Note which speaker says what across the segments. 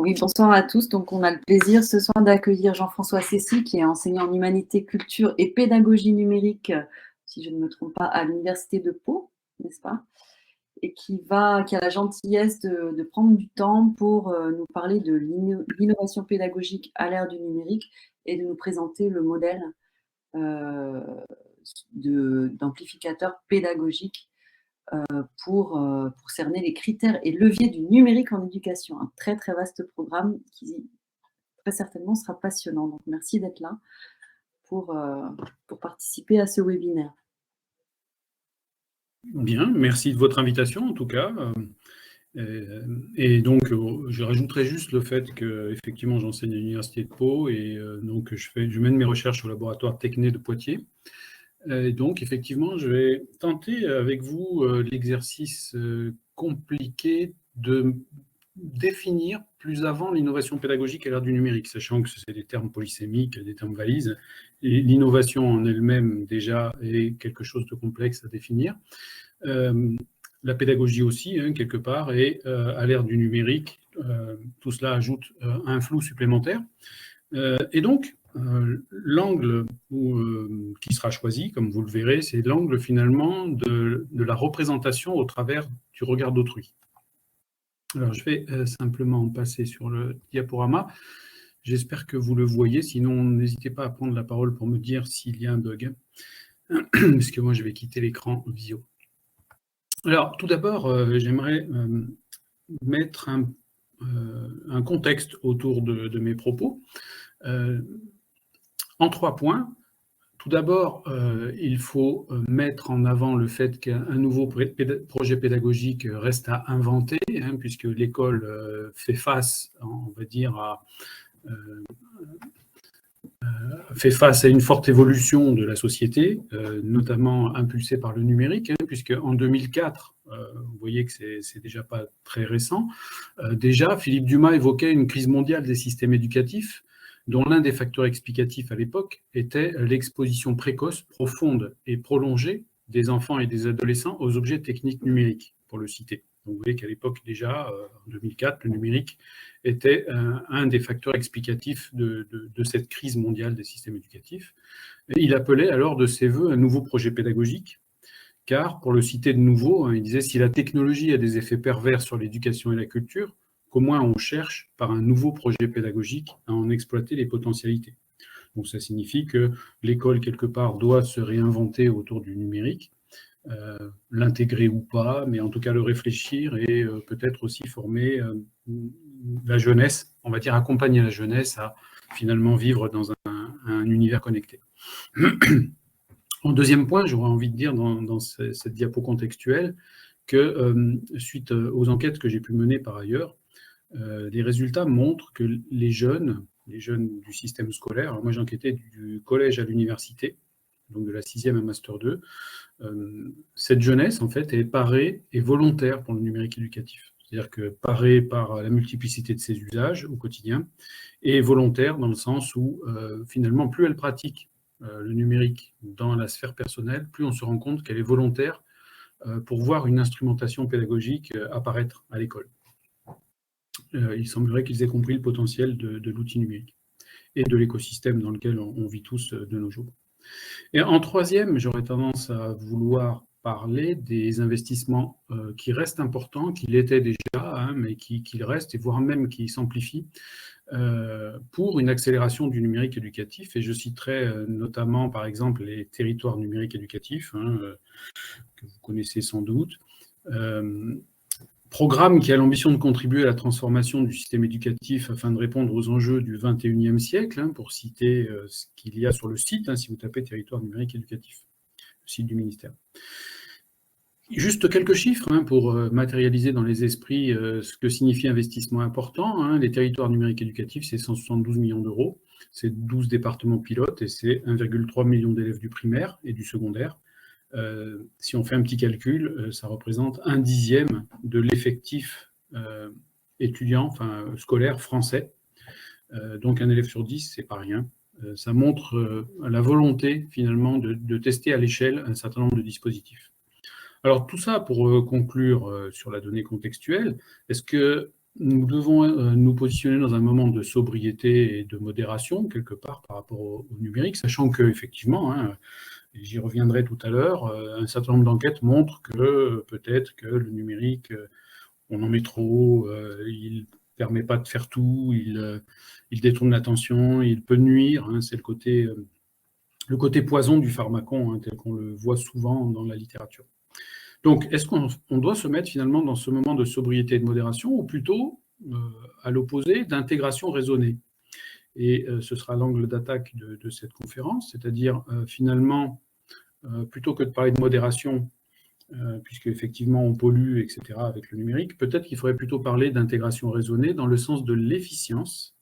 Speaker 1: Oui, bonsoir à tous. Donc, on a le plaisir ce soir d'accueillir Jean-Françoa Cessy, qui est enseignant en humanité, culture et pédagogie numérique, si je ne me trompe pas, à l'Université de Pau, n'est-ce pas? Et qui a la gentillesse de prendre du temps pour nous parler de l'innovation pédagogique à l'ère du numérique et de nous présenter le modèle euh, d'amplificateur pédagogique pour cerner les critères et leviers du numérique en éducation. Un très, très vaste programme qui, très certainement, sera passionnant. Donc, merci d'être là pour participer à ce webinaire.
Speaker 2: Bien, merci de votre invitation en tout cas. Et donc, je rajouterai juste le fait que effectivement j'enseigne à l'Université de Pau et donc je mène mes recherches au laboratoire Techné de Poitiers. Et donc, effectivement, je vais tenter avec vous l'exercice compliqué de définir plus avant l'innovation pédagogique à l'ère du numérique, sachant que c'est des termes polysémiques, des termes valises, et l'innovation en elle-même déjà est quelque chose de complexe à définir. La pédagogie aussi, hein, quelque part, et à l'ère du numérique, tout cela ajoute un flou supplémentaire. Et donc, l'angle qui sera choisi, comme vous le verrez, c'est l'angle finalement de la représentation au travers du regard d'autrui. Alors, je vais simplement passer sur le diaporama. J'espère que vous le voyez, sinon n'hésitez pas à prendre la parole pour me dire s'il y a un bug, parce que moi je vais quitter l'écran visio. Alors, tout d'abord, j'aimerais mettre un contexte autour de mes propos. En 3 points. Tout d'abord, il faut mettre en avant le fait qu'un nouveau projet pédagogique reste à inventer, hein, puisque l'école fait face, on va dire, fait face à une forte évolution de la société, notamment impulsée par le numérique, hein, puisque en 2004, vous voyez que c'est déjà pas très récent, déjà Philippe Dumas évoquait une crise mondiale des systèmes éducatifs, dont l'un des facteurs explicatifs à l'époque était l'exposition précoce, profonde et prolongée des enfants et des adolescents aux objets techniques numériques, pour le citer. Donc vous voyez qu'à l'époque déjà, en 2004, le numérique était un des facteurs explicatifs de cette crise mondiale des systèmes éducatifs. Et il appelait alors de ses voeux un nouveau projet pédagogique, car, pour le citer de nouveau, hein, il disait « Si la technologie a des effets pervers sur l'éducation et la culture, qu'au moins on cherche, par un nouveau projet pédagogique, à en exploiter les potentialités. » Donc ça signifie que l'école, quelque part, doit se réinventer autour du numérique, l'intégrer ou pas, mais en tout cas le réfléchir et peut-être aussi former la jeunesse, on va dire accompagner la jeunesse à finalement vivre dans un univers connecté. En deuxième point, j'aurais envie de dire dans cette diapo contextuelle que suite aux enquêtes que j'ai pu mener par ailleurs, les résultats montrent que les jeunes du système scolaire, alors moi j'ai enquêté du collège à l'université, donc de la 6e à Master 2, cette jeunesse en fait est parée et volontaire pour le numérique éducatif. C'est-à-dire que parée par la multiplicité de ses usages au quotidien, et volontaire dans le sens où finalement plus elle pratique le numérique dans la sphère personnelle, plus on se rend compte qu'elle est volontaire pour voir une instrumentation pédagogique apparaître à l'école. Il semblerait qu'ils aient compris le potentiel de l'outil numérique et de l'écosystème dans lequel on vit tous de nos jours. Et en troisième, j'aurais tendance à vouloir parler des investissements qui restent importants, qui l'étaient déjà, hein, mais qui restent, et voire même qui s'amplifient, pour une accélération du numérique éducatif. Et je citerai notamment, par exemple, les territoires numériques éducatifs, hein, que vous connaissez sans doute. Programme qui a l'ambition de contribuer à la transformation du système éducatif afin de répondre aux enjeux du XXIe siècle, hein, pour citer ce qu'il y a sur le site, hein, si vous tapez territoire numérique éducatif, le site du ministère. Juste quelques chiffres hein, pour matérialiser dans les esprits ce que signifie investissement important. Hein. Les territoires numériques éducatifs, c'est 172 millions d'euros, c'est 12 départements pilotes et c'est 1,3 million d'élèves du primaire et du secondaire. Si on fait un petit calcul, ça représente 1/10 de l'effectif étudiant, enfin scolaire français. Donc un élève sur 10, c'est pas rien. Ça montre la volonté finalement de tester à l'échelle un certain nombre de dispositifs. Alors tout ça pour conclure sur la donnée contextuelle, est-ce que nous devons nous positionner dans un moment de sobriété et de modération, quelque part, par rapport au numérique, sachant qu'effectivement, et j'y reviendrai tout à l'heure, un certain nombre d'enquêtes montrent que peut-être que le numérique, on en met trop, il ne permet pas de faire tout, il détourne l'attention, il peut nuire, c'est le côté poison du pharmacon, tel qu'on le voit souvent dans la littérature. Donc, est-ce qu'on doit se mettre finalement dans ce moment de sobriété et de modération, ou plutôt, à l'opposé, d'intégration raisonnée? Et ce sera l'angle d'attaque de cette conférence, c'est-à-dire finalement, plutôt que de parler de modération, puisque effectivement on pollue, etc., avec le numérique, peut-être qu'il faudrait plutôt parler d'intégration raisonnée dans le sens de l'efficience.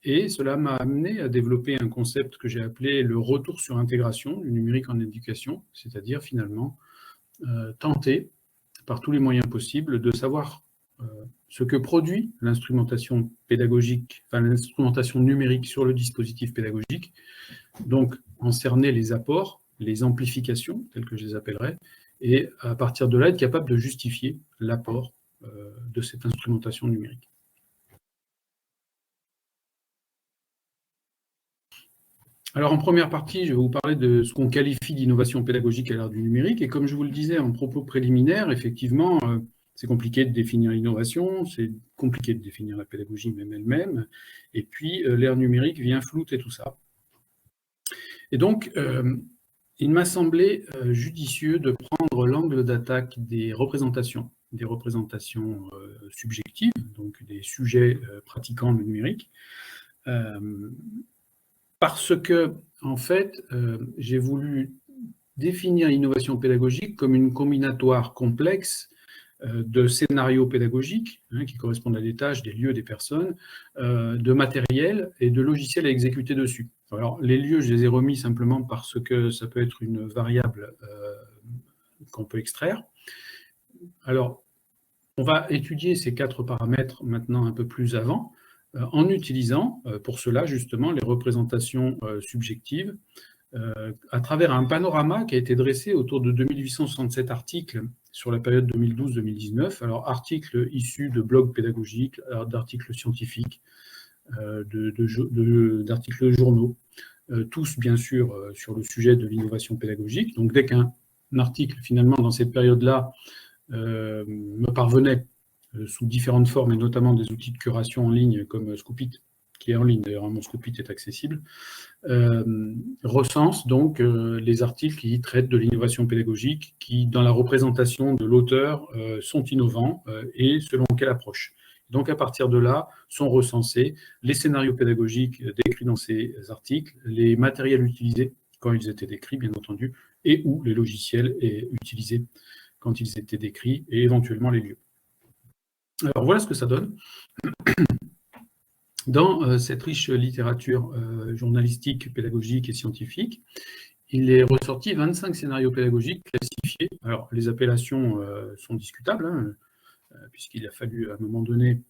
Speaker 2: Et cela m'a amené à développer un concept que j'ai appelé le retour sur intégration du numérique en éducation, c'est-à-dire finalement tenter, par tous les moyens possibles, de savoir ce que produit l'instrumentation pédagogique, enfin l'instrumentation numérique sur le dispositif pédagogique, donc en cerner les apports, les amplifications, telles que je les appellerais, et à partir de là, être capable de justifier l'apport de cette instrumentation numérique. Alors en première partie, je vais vous parler de ce qu'on qualifie d'innovation pédagogique à l'ère du numérique, et comme je vous le disais en propos préliminaire, effectivement, c'est compliqué de définir l'innovation, c'est compliqué de définir la pédagogie même elle-même, et puis l'ère numérique vient flouter tout ça. Et donc, il m'a semblé judicieux de prendre l'angle d'attaque des représentations subjectives, donc des sujets pratiquant le numérique, parce que, en fait, j'ai voulu définir l'innovation pédagogique comme une combinatoire complexe de scénarios pédagogiques, qui correspondent à des tâches, des lieux, des personnes, de matériel et de logiciels à exécuter dessus. Alors, les lieux, je les ai remis simplement parce que ça peut être une variable qu'on peut extraire. Alors, on va étudier ces 4 paramètres maintenant un peu plus avant, en utilisant pour cela justement les représentations subjectives à travers un panorama qui a été dressé autour de 2867 articles sur la période 2012-2019. Alors, articles issus de blogs pédagogiques, d'articles scientifiques, d'articles journaux, tous bien sûr sur le sujet de l'innovation pédagogique. Donc, dès qu'un article finalement dans cette période-là me parvenait sous différentes formes, et notamment des outils de curation en ligne comme Scoopit, qui est en ligne, d'ailleurs, mon Scoopit est accessible, recense donc les articles qui traitent de l'innovation pédagogique, qui, dans la représentation de l'auteur, sont innovants et selon quelle approche. Donc, à partir de là, sont recensés les scénarios pédagogiques décrits dans ces articles, les matériels utilisés quand ils étaient décrits, bien entendu, et ou les logiciels utilisés quand ils étaient décrits, et éventuellement les lieux. Alors, voilà ce que ça donne. Dans cette riche littérature journalistique, pédagogique et scientifique, il est ressorti 25 scénarios pédagogiques classifiés. Alors, les appellations sont discutables, puisqu'il a fallu, à un moment donné,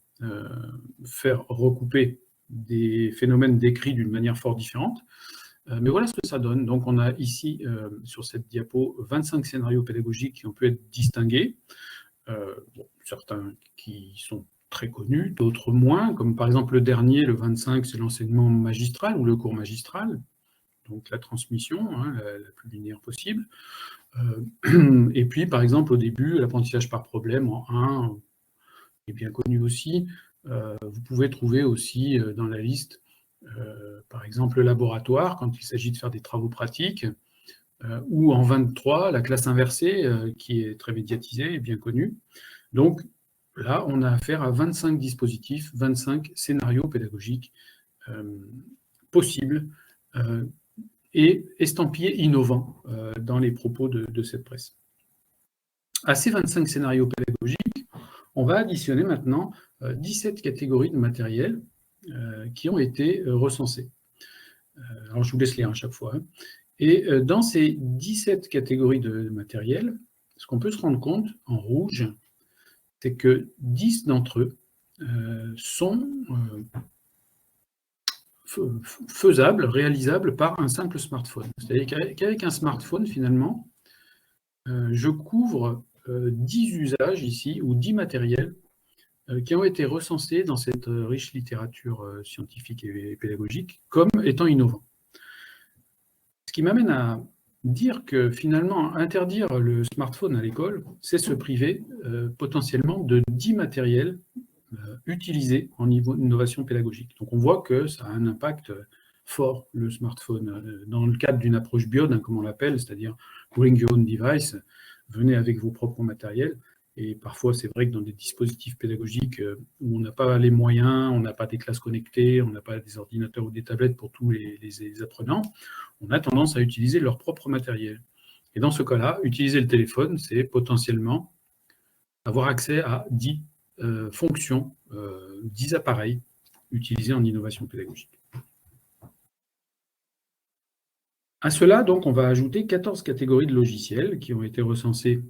Speaker 2: faire recouper des phénomènes décrits d'une manière fort différente. Mais voilà ce que ça donne. Donc, on a ici, sur cette diapo, 25 scénarios pédagogiques qui ont pu être distingués. Certains qui sont très connus, d'autres moins, comme par exemple le dernier, le 25, c'est l'enseignement magistral ou le cours magistral, donc la transmission, la plus linéaire possible. Et puis, par exemple, au début, l'apprentissage par problème en 1 est bien connu aussi. Vous pouvez trouver aussi dans la liste, par exemple, le laboratoire, quand il s'agit de faire des travaux pratiques, ou en 23, la classe inversée, qui est très médiatisée et bien connue. Donc, là, on a affaire à 25 dispositifs, 25 scénarios pédagogiques possibles et estampillés innovants dans les propos de cette presse. À ces 25 scénarios pédagogiques, on va additionner maintenant 17 catégories de matériel qui ont été recensées. Alors, je vous laisse lire à chaque fois. Et dans ces 17 catégories de matériel, ce qu'on peut se rendre compte en rouge, c'est que 10 d'entre eux sont faisables, réalisables par un simple smartphone. C'est-à-dire qu'avec un smartphone, finalement, je couvre 10 usages ici, ou 10 matériels qui ont été recensés dans cette riche littérature scientifique et pédagogique comme étant innovants. Ce qui m'amène à dire que finalement, interdire le smartphone à l'école, c'est se priver potentiellement de 10 matériels utilisés en innovation pédagogique. Donc on voit que ça a un impact fort, le smartphone, dans le cadre d'une approche BIOD, comme on l'appelle, c'est-à-dire Bring Your Own Device, venez avec vos propres matériels. Et parfois, c'est vrai que dans des dispositifs pédagogiques où on n'a pas les moyens, on n'a pas des classes connectées, on n'a pas des ordinateurs ou des tablettes pour tous les apprenants, on a tendance à utiliser leur propre matériel. Et dans ce cas-là, utiliser le téléphone, c'est potentiellement avoir accès à 10 fonctions, 10 appareils utilisés en innovation pédagogique. À cela, donc, on va ajouter 14 catégories de logiciels qui ont été recensées.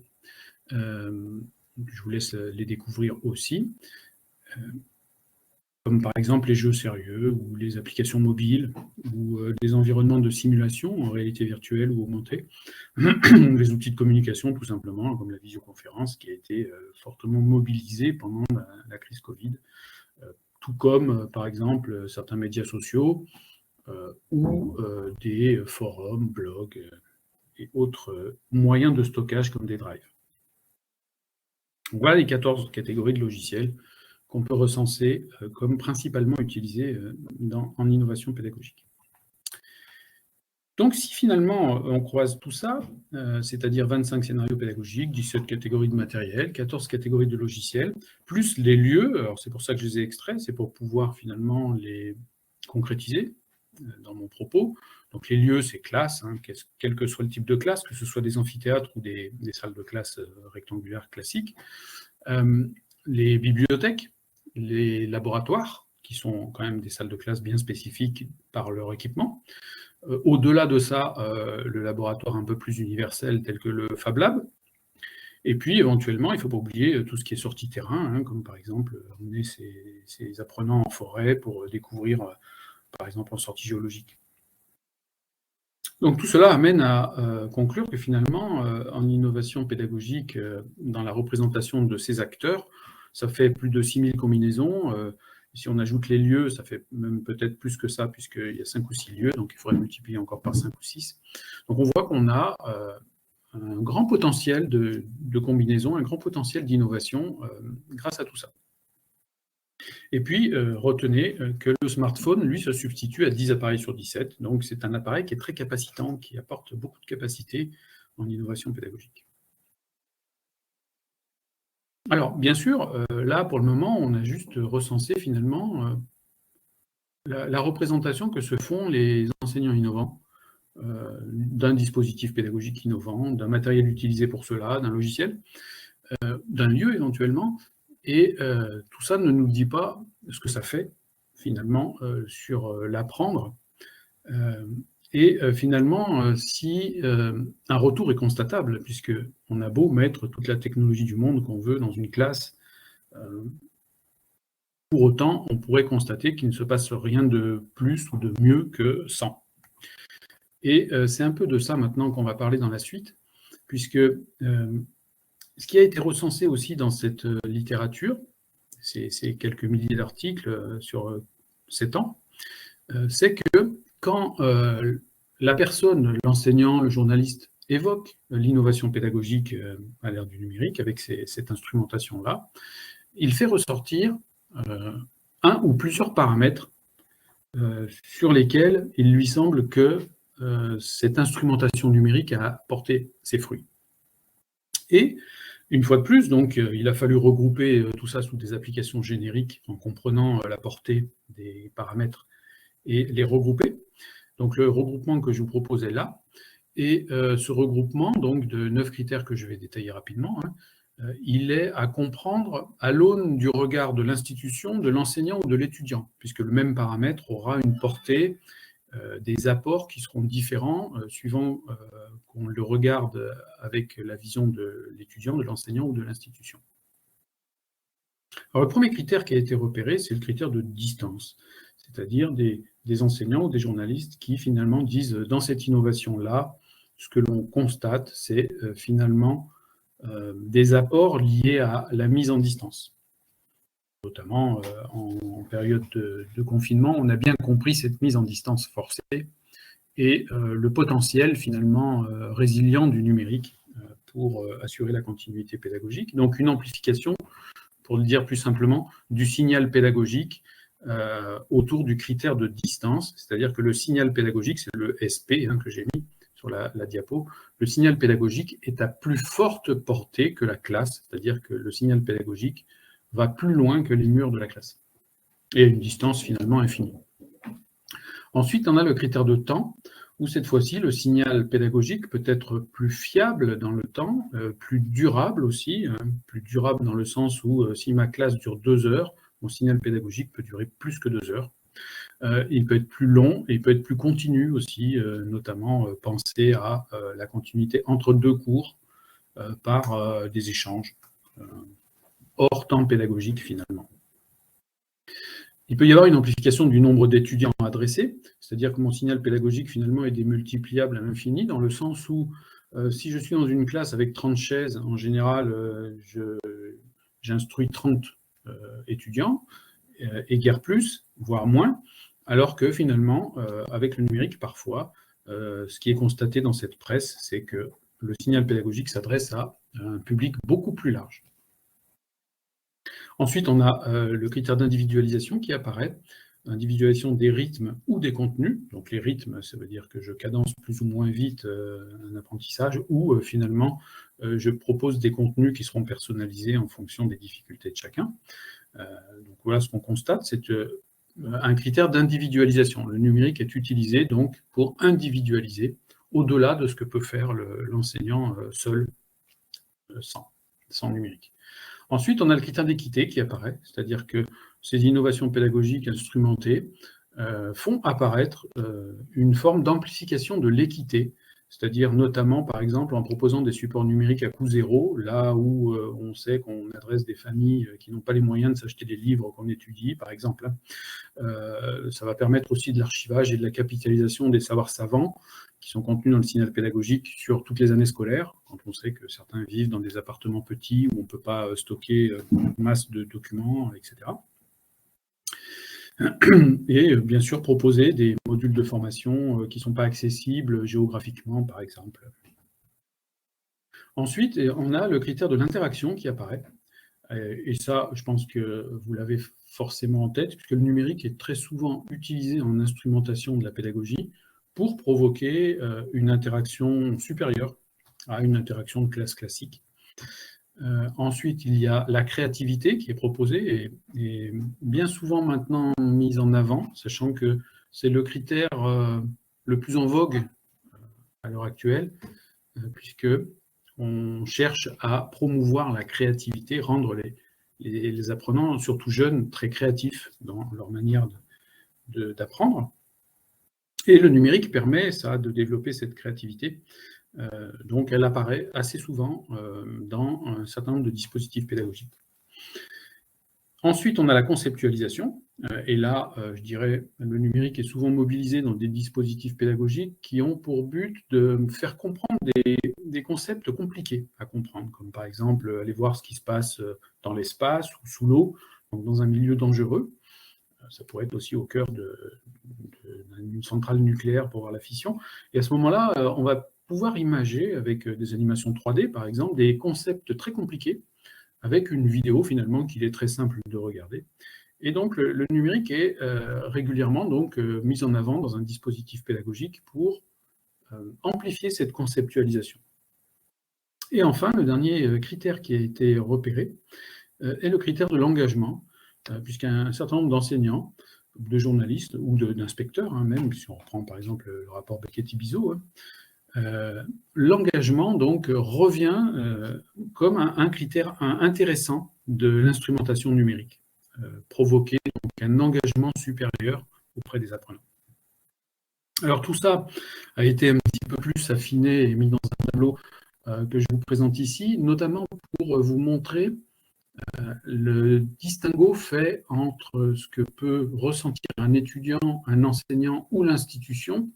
Speaker 2: Je vous laisse les découvrir aussi, comme par exemple les jeux sérieux, ou les applications mobiles, ou les environnements de simulation en réalité virtuelle ou augmentée, les outils de communication tout simplement, comme la visioconférence qui a été fortement mobilisée pendant la crise Covid, tout comme par exemple certains médias sociaux, ou des forums, blogs et autres moyens de stockage comme des drives. Voilà les 14 catégories de logiciels qu'on peut recenser comme principalement utilisés en innovation pédagogique. Donc si finalement on croise tout ça, c'est-à-dire 25 scénarios pédagogiques, 17 catégories de matériel, 14 catégories de logiciels, plus les lieux, alors c'est pour ça que je les ai extraits, c'est pour pouvoir finalement les concrétiser dans mon propos. Donc les lieux, c'est classe, hein, quel que soit le type de classe, que ce soit des amphithéâtres ou des salles de classe rectangulaires classiques. Les bibliothèques, les laboratoires, qui sont quand même des salles de classe bien spécifiques par leur équipement. Au-delà de ça, le laboratoire un peu plus universel tel que le Fab Lab. Et puis, éventuellement, il ne faut pas oublier tout ce qui est sortie terrain, hein, comme par exemple emmener ces apprenants en forêt pour découvrir, par exemple, en sortie géologique. Donc tout cela amène à conclure que finalement, en innovation pédagogique, dans la représentation de ces acteurs, ça fait plus de 6000 combinaisons. Si on ajoute les lieux, ça fait même peut-être plus que ça, puisqu'il y a 5 ou 6 lieux, donc il faudrait multiplier encore par 5 ou 6. Donc on voit qu'on a un grand potentiel de combinaison, un grand potentiel d'innovation grâce à tout ça. Et puis, retenez que le smartphone, lui, se substitue à 10 appareils sur 17. Donc, c'est un appareil qui est très capacitant, qui apporte beaucoup de capacité en innovation pédagogique. Alors, bien sûr, là, pour le moment, on a juste recensé, finalement, la représentation que se font les enseignants innovants d'un dispositif pédagogique innovant, d'un matériel utilisé pour cela, d'un logiciel, d'un lieu, éventuellement. Et tout ça ne nous dit pas ce que ça fait, finalement, sur l'apprendre. Et finalement, si un retour est constatable, puisqu'on a beau mettre toute la technologie du monde qu'on veut dans une classe, pour autant, on pourrait constater qu'il ne se passe rien de plus ou de mieux que sans. Et c'est un peu de ça maintenant qu'on va parler dans la suite, puisque ce qui a été recensé aussi dans cette littérature, c'est quelques milliers d'articles sur 7 ans, c'est que quand la personne, l'enseignant, le journaliste évoque l'innovation pédagogique à l'ère du numérique avec cette instrumentation-là, il fait ressortir un ou plusieurs paramètres sur lesquels il lui semble que cette instrumentation numérique a porté ses fruits. Et une fois de plus, donc, il a fallu regrouper tout ça sous des applications génériques en comprenant la portée des paramètres et les regrouper. Donc le regroupement que je vous propose est là. Et ce regroupement donc, de 9 critères que je vais détailler rapidement, hein, il est à comprendre à l'aune du regard de l'institution, de l'enseignant ou de l'étudiant, puisque le même paramètre aura une portée, des apports qui seront différents suivant qu'on le regarde avec la vision de l'étudiant, de l'enseignant ou de l'institution. Alors le premier critère qui a été repéré, c'est le critère de distance, c'est-à-dire des enseignants ou des journalistes qui finalement disent dans cette innovation-là, ce que l'on constate, c'est finalement des apports liés à la mise en distance. notamment en période de confinement, on a bien compris cette mise en distance forcée et le potentiel finalement résilient du numérique pour assurer la continuité pédagogique. Donc une amplification, pour le dire plus simplement, du signal pédagogique autour du critère de distance, c'est-à-dire que le signal pédagogique, c'est le SP que j'ai mis sur la diapo, le signal pédagogique est à plus forte portée que la classe, c'est-à-dire que le signal pédagogique va plus loin que les murs de la classe, et à une distance finalement infinie. Ensuite, on a le critère de temps, où cette fois-ci, le signal pédagogique peut être plus fiable dans le temps, plus durable aussi, plus durable dans le sens où si ma classe dure 2 heures, mon signal pédagogique peut durer plus que 2 heures. Il peut être plus long et il peut être plus continu aussi, notamment penser à la continuité entre 2 cours par des échanges hors temps pédagogique finalement. Il peut y avoir une amplification du nombre d'étudiants adressés, c'est-à-dire que mon signal pédagogique finalement est démultipliable à l'infini, dans le sens où si je suis dans une classe avec 30 chaises, en général, j'instruis 30 étudiants, et guère plus, voire moins, alors que finalement, avec le numérique, parfois, ce qui est constaté dans cette presse, c'est que le signal pédagogique s'adresse à un public beaucoup plus large. Ensuite, on a le critère d'individualisation qui apparaît, individualisation des rythmes ou des contenus. Donc les rythmes, ça veut dire que je cadence plus ou moins vite un apprentissage, ou finalement, je propose des contenus qui seront personnalisés en fonction des difficultés de chacun. Donc voilà ce qu'on constate, c'est un critère d'individualisation. Le numérique est utilisé donc pour individualiser au-delà de ce que peut faire l'enseignant seul, sans numérique. Ensuite, on a le critère d'équité qui apparaît, c'est-à-dire que ces innovations pédagogiques instrumentées font apparaître une forme d'amplification de l'équité, c'est-à-dire notamment, par exemple, en proposant des supports numériques à coût zéro, là où on sait qu'on adresse des familles qui n'ont pas les moyens de s'acheter des livres qu'on étudie, par exemple. Ça va permettre aussi de l'archivage et de la capitalisation des savoirs savants qui sont contenus dans le signal pédagogique sur toutes les années scolaires, quand on sait que certains vivent dans des appartements petits où on ne peut pas stocker une masse de documents, etc. Et bien sûr proposer des modules de formation qui ne sont pas accessibles géographiquement, par exemple. Ensuite, on a le critère de l'interaction qui apparaît. Et ça, je pense que vous l'avez forcément en tête, puisque le numérique est très souvent utilisé en instrumentation de la pédagogie pour provoquer une interaction supérieure à une interaction de classe classique. Ensuite, il y a la créativité qui est proposée et bien souvent maintenant mise en avant, sachant que c'est le critère le plus en vogue à l'heure actuelle, puisque on cherche à promouvoir la créativité, rendre les apprenants, surtout jeunes, très créatifs dans leur manière d'apprendre. Et le numérique permet ça, de développer cette créativité. Donc elle apparaît assez souvent dans un certain nombre de dispositifs pédagogiques. Ensuite, on a la conceptualisation, et là, je dirais, le numérique est souvent mobilisé dans des dispositifs pédagogiques qui ont pour but de faire comprendre des concepts compliqués à comprendre, comme par exemple aller voir ce qui se passe dans l'espace ou sous l'eau, donc dans un milieu dangereux. Ça pourrait être aussi au cœur d'une centrale nucléaire pour voir la fission. Et à ce moment-là, on va pouvoir imager, avec des animations 3D par exemple, des concepts très compliqués, avec une vidéo finalement qu'il est très simple de regarder. Et donc le numérique est régulièrement donc, mis en avant dans un dispositif pédagogique pour amplifier cette conceptualisation. Et enfin, le dernier critère qui a été repéré est le critère de l'engagement, puisqu'un certain nombre d'enseignants, de journalistes ou d'inspecteurs, même si on reprend par exemple le rapport Becchetti-Bizot, l'engagement donc revient comme un critère intéressant de l'instrumentation numérique, provoquer donc un engagement supérieur auprès des apprenants. Alors tout ça a été un petit peu plus affiné et mis dans un tableau que je vous présente ici, notamment pour vous montrer le distinguo fait entre ce que peut ressentir un étudiant, un enseignant ou l'institution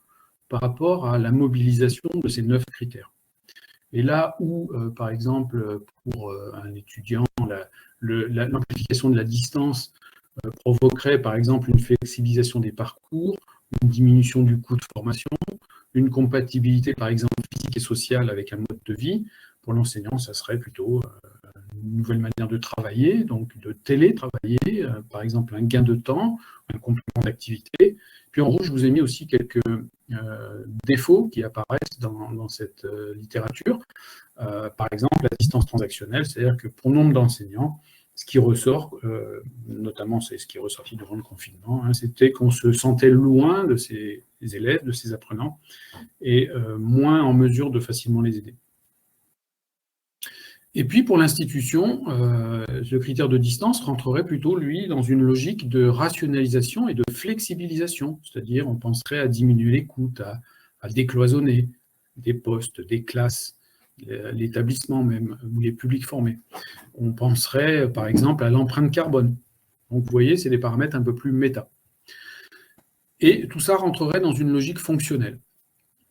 Speaker 2: par rapport à la mobilisation de ces 9 critères. Et là où, par exemple, pour un étudiant, l'amplification de la distance provoquerait par exemple une flexibilisation des parcours, une diminution du coût de formation, une compatibilité par exemple physique et sociale avec un mode de vie. Pour l'enseignant, ça serait plutôt une nouvelle manière de travailler, donc de télétravailler, par exemple un gain de temps, un complément d'activité. Puis en rouge, je vous ai mis aussi quelques défauts qui apparaissent dans cette littérature. Par exemple, la distance transactionnelle, c'est-à-dire que pour nombre d'enseignants, ce qui ressort, notamment c'est ce qui est ressorti durant le confinement, c'était qu'on se sentait loin de ses élèves, de ses apprenants, et moins en mesure de facilement les aider. Et puis pour l'institution, le critère de distance rentrerait plutôt, lui, dans une logique de rationalisation et de flexibilisation, c'est-à-dire on penserait à diminuer les coûts, à décloisonner des postes, des classes, l'établissement même, ou les publics formés. On penserait par exemple à l'empreinte carbone. Donc vous voyez, c'est des paramètres un peu plus méta. Et tout ça rentrerait dans une logique fonctionnelle.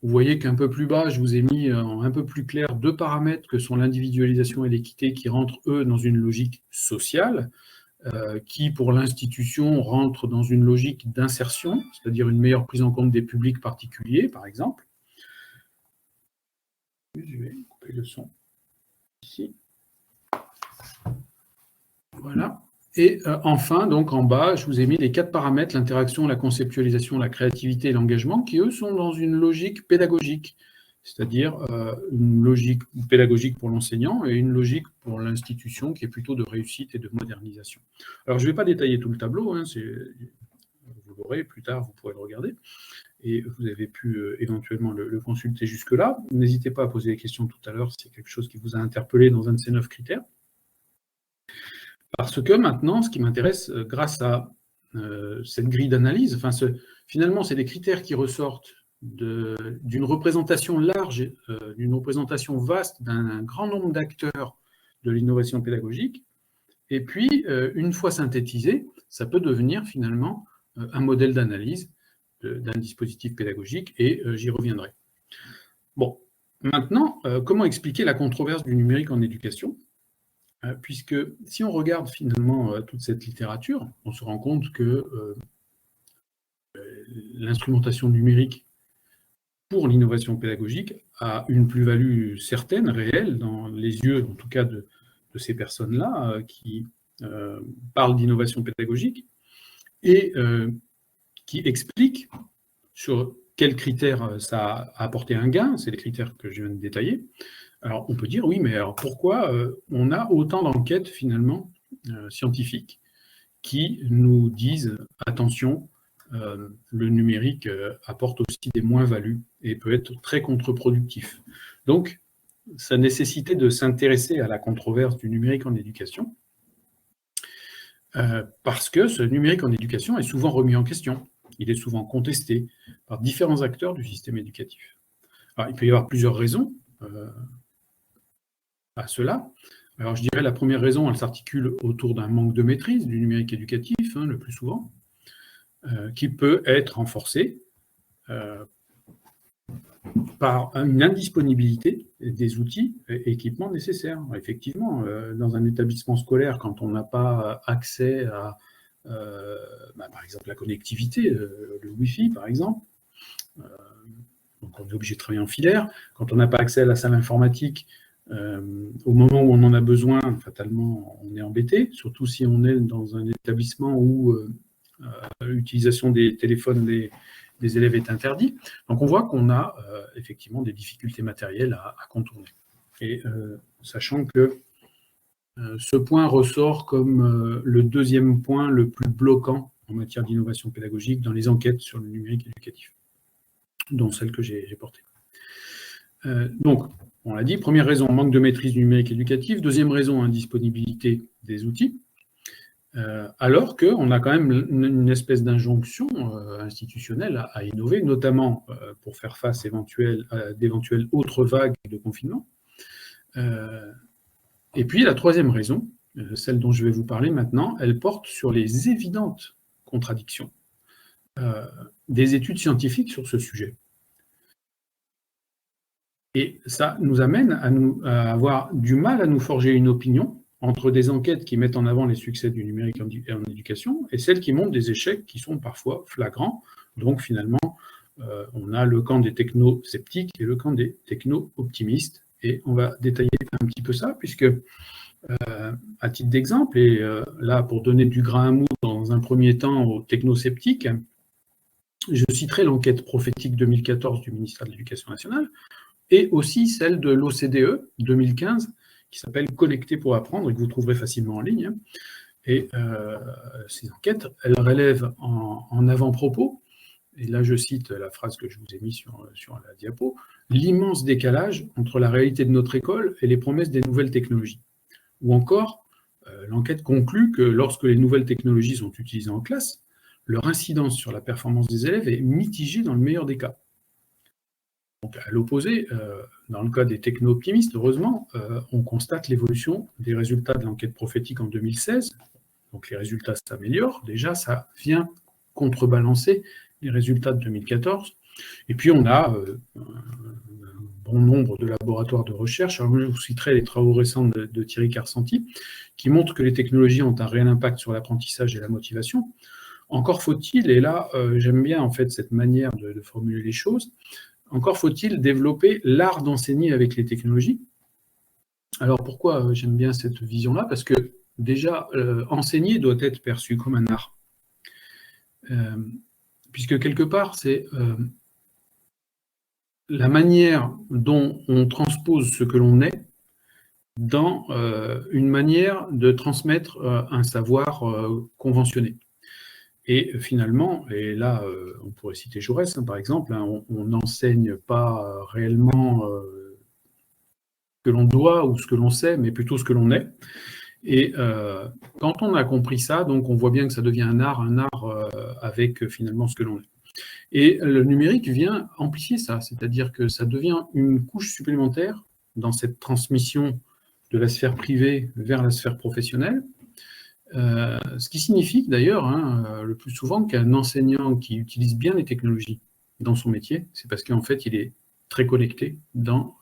Speaker 2: Vous voyez qu'un peu plus bas, je vous ai mis en un peu plus clair 2 paramètres que sont l'individualisation et l'équité qui rentrent, eux, dans une logique sociale, qui, pour l'institution, rentrent dans une logique d'insertion, c'est-à-dire une meilleure prise en compte des publics particuliers, par exemple. Je vais couper le son ici. Voilà. Et enfin, donc en bas, je vous ai mis les 4 paramètres, l'interaction, la conceptualisation, la créativité et l'engagement, qui eux sont dans une logique pédagogique, c'est-à-dire une logique pédagogique pour l'enseignant et une logique pour l'institution qui est plutôt de réussite et de modernisation. Alors je ne vais pas détailler tout le tableau, vous l'aurez plus tard, vous pourrez le regarder, et vous avez pu éventuellement le consulter jusque-là. N'hésitez pas à poser des questions tout à l'heure si c'est quelque chose qui vous a interpellé dans un de ces 9 critères. Parce que maintenant, ce qui m'intéresse, grâce à cette grille d'analyse, finalement, c'est des critères qui ressortent d'une représentation large, d'une représentation vaste d'un grand nombre d'acteurs de l'innovation pédagogique. Et puis, une fois synthétisé, ça peut devenir finalement un modèle d'analyse d'un dispositif pédagogique, et j'y reviendrai. Bon, maintenant, comment expliquer la controverse du numérique en éducation ? Puisque si on regarde finalement toute cette littérature, on se rend compte que l'instrumentation numérique pour l'innovation pédagogique a une plus-value certaine, réelle, dans les yeux en tout cas de ces personnes-là qui parlent d'innovation pédagogique et qui expliquent sur quels critères ça a apporté un gain, c'est les critères que je viens de détailler. Alors, on peut dire, oui, mais alors pourquoi on a autant d'enquêtes, finalement, scientifiques, qui nous disent, attention, le numérique apporte aussi des moins-values et peut être très contre-productif. Donc, ça nécessitait de s'intéresser à la controverse du numérique en éducation, parce que ce numérique en éducation est souvent remis en question, il est souvent contesté par différents acteurs du système éducatif. Alors, il peut y avoir plusieurs raisons à cela. Alors je dirais la première raison, elle s'articule autour d'un manque de maîtrise du numérique éducatif, le plus souvent, qui peut être renforcé par une indisponibilité des outils et équipements nécessaires. Effectivement, dans un établissement scolaire, quand on n'a pas accès à, par exemple, la connectivité, le Wi-Fi par exemple, donc on est obligé de travailler en filaire. Quand on n'a pas accès à la salle informatique, au moment où on en a besoin, fatalement, on est embêté, surtout si on est dans un établissement où l'utilisation des téléphones des élèves est interdite. Donc on voit qu'on a effectivement des difficultés matérielles à contourner. Et sachant que ce point ressort comme le deuxième point le plus bloquant en matière d'innovation pédagogique dans les enquêtes sur le numérique éducatif, dont celle que j'ai portée. Donc, on l'a dit, première raison, manque de maîtrise du numérique éducatif. Deuxième raison, indisponibilité des outils. Alors qu'on a quand même une espèce d'injonction institutionnelle à innover, notamment pour faire face à d'éventuelles autres vagues de confinement. Et puis la troisième raison, celle dont je vais vous parler maintenant, elle porte sur les évidentes contradictions des études scientifiques sur ce sujet. Et ça nous amène à avoir du mal à nous forger une opinion entre des enquêtes qui mettent en avant les succès du numérique en éducation et celles qui montrent des échecs qui sont parfois flagrants. Donc finalement, on a le camp des techno-sceptiques et le camp des techno-optimistes. Et on va détailler un petit peu ça, puisque, à titre d'exemple, et là, pour donner du grain à moudre dans un premier temps aux techno-sceptiques, je citerai l'enquête prophétique 2014 du ministère de l'Éducation nationale, et aussi celle de l'OCDE 2015, qui s'appelle « Connecter pour apprendre » et que vous trouverez facilement en ligne. Et ces enquêtes, elles relèvent en avant-propos, et là je cite la phrase que je vous ai mise sur la diapo, « l'immense décalage entre la réalité de notre école et les promesses des nouvelles technologies ». Ou encore, l'enquête conclut que lorsque les nouvelles technologies sont utilisées en classe, leur incidence sur la performance des élèves est mitigée dans le meilleur des cas. Donc, à l'opposé, dans le cas des techno-optimistes, heureusement, on constate l'évolution des résultats de l'enquête prophétique en 2016. Donc les résultats s'améliorent. Déjà, ça vient contrebalancer les résultats de 2014. Et puis, on a un bon nombre de laboratoires de recherche. Alors, je vous citerai les travaux récents de Thierry Karsanti, qui montrent que les technologies ont un réel impact sur l'apprentissage et la motivation. Encore faut-il, et là, j'aime bien en fait cette manière de formuler les choses, encore faut-il développer l'art d'enseigner avec les technologies. Alors pourquoi j'aime bien cette vision-là? Parce que déjà, enseigner doit être perçu comme un art. Puisque quelque part, c'est la manière dont on transpose ce que l'on est dans une manière de transmettre un savoir conventionné. Et finalement, et là, on pourrait citer Jaurès, par exemple, on n'enseigne pas réellement ce que l'on doit ou ce que l'on sait, mais plutôt ce que l'on est. Et quand on a compris ça, donc on voit bien que ça devient un art avec finalement ce que l'on est. Et le numérique vient amplifier ça, c'est-à-dire que ça devient une couche supplémentaire dans cette transmission de la sphère privée vers la sphère professionnelle. Ce qui signifie d'ailleurs, le plus souvent, qu'un enseignant qui utilise bien les technologies dans son métier, c'est parce qu'en fait, il est très connecté dans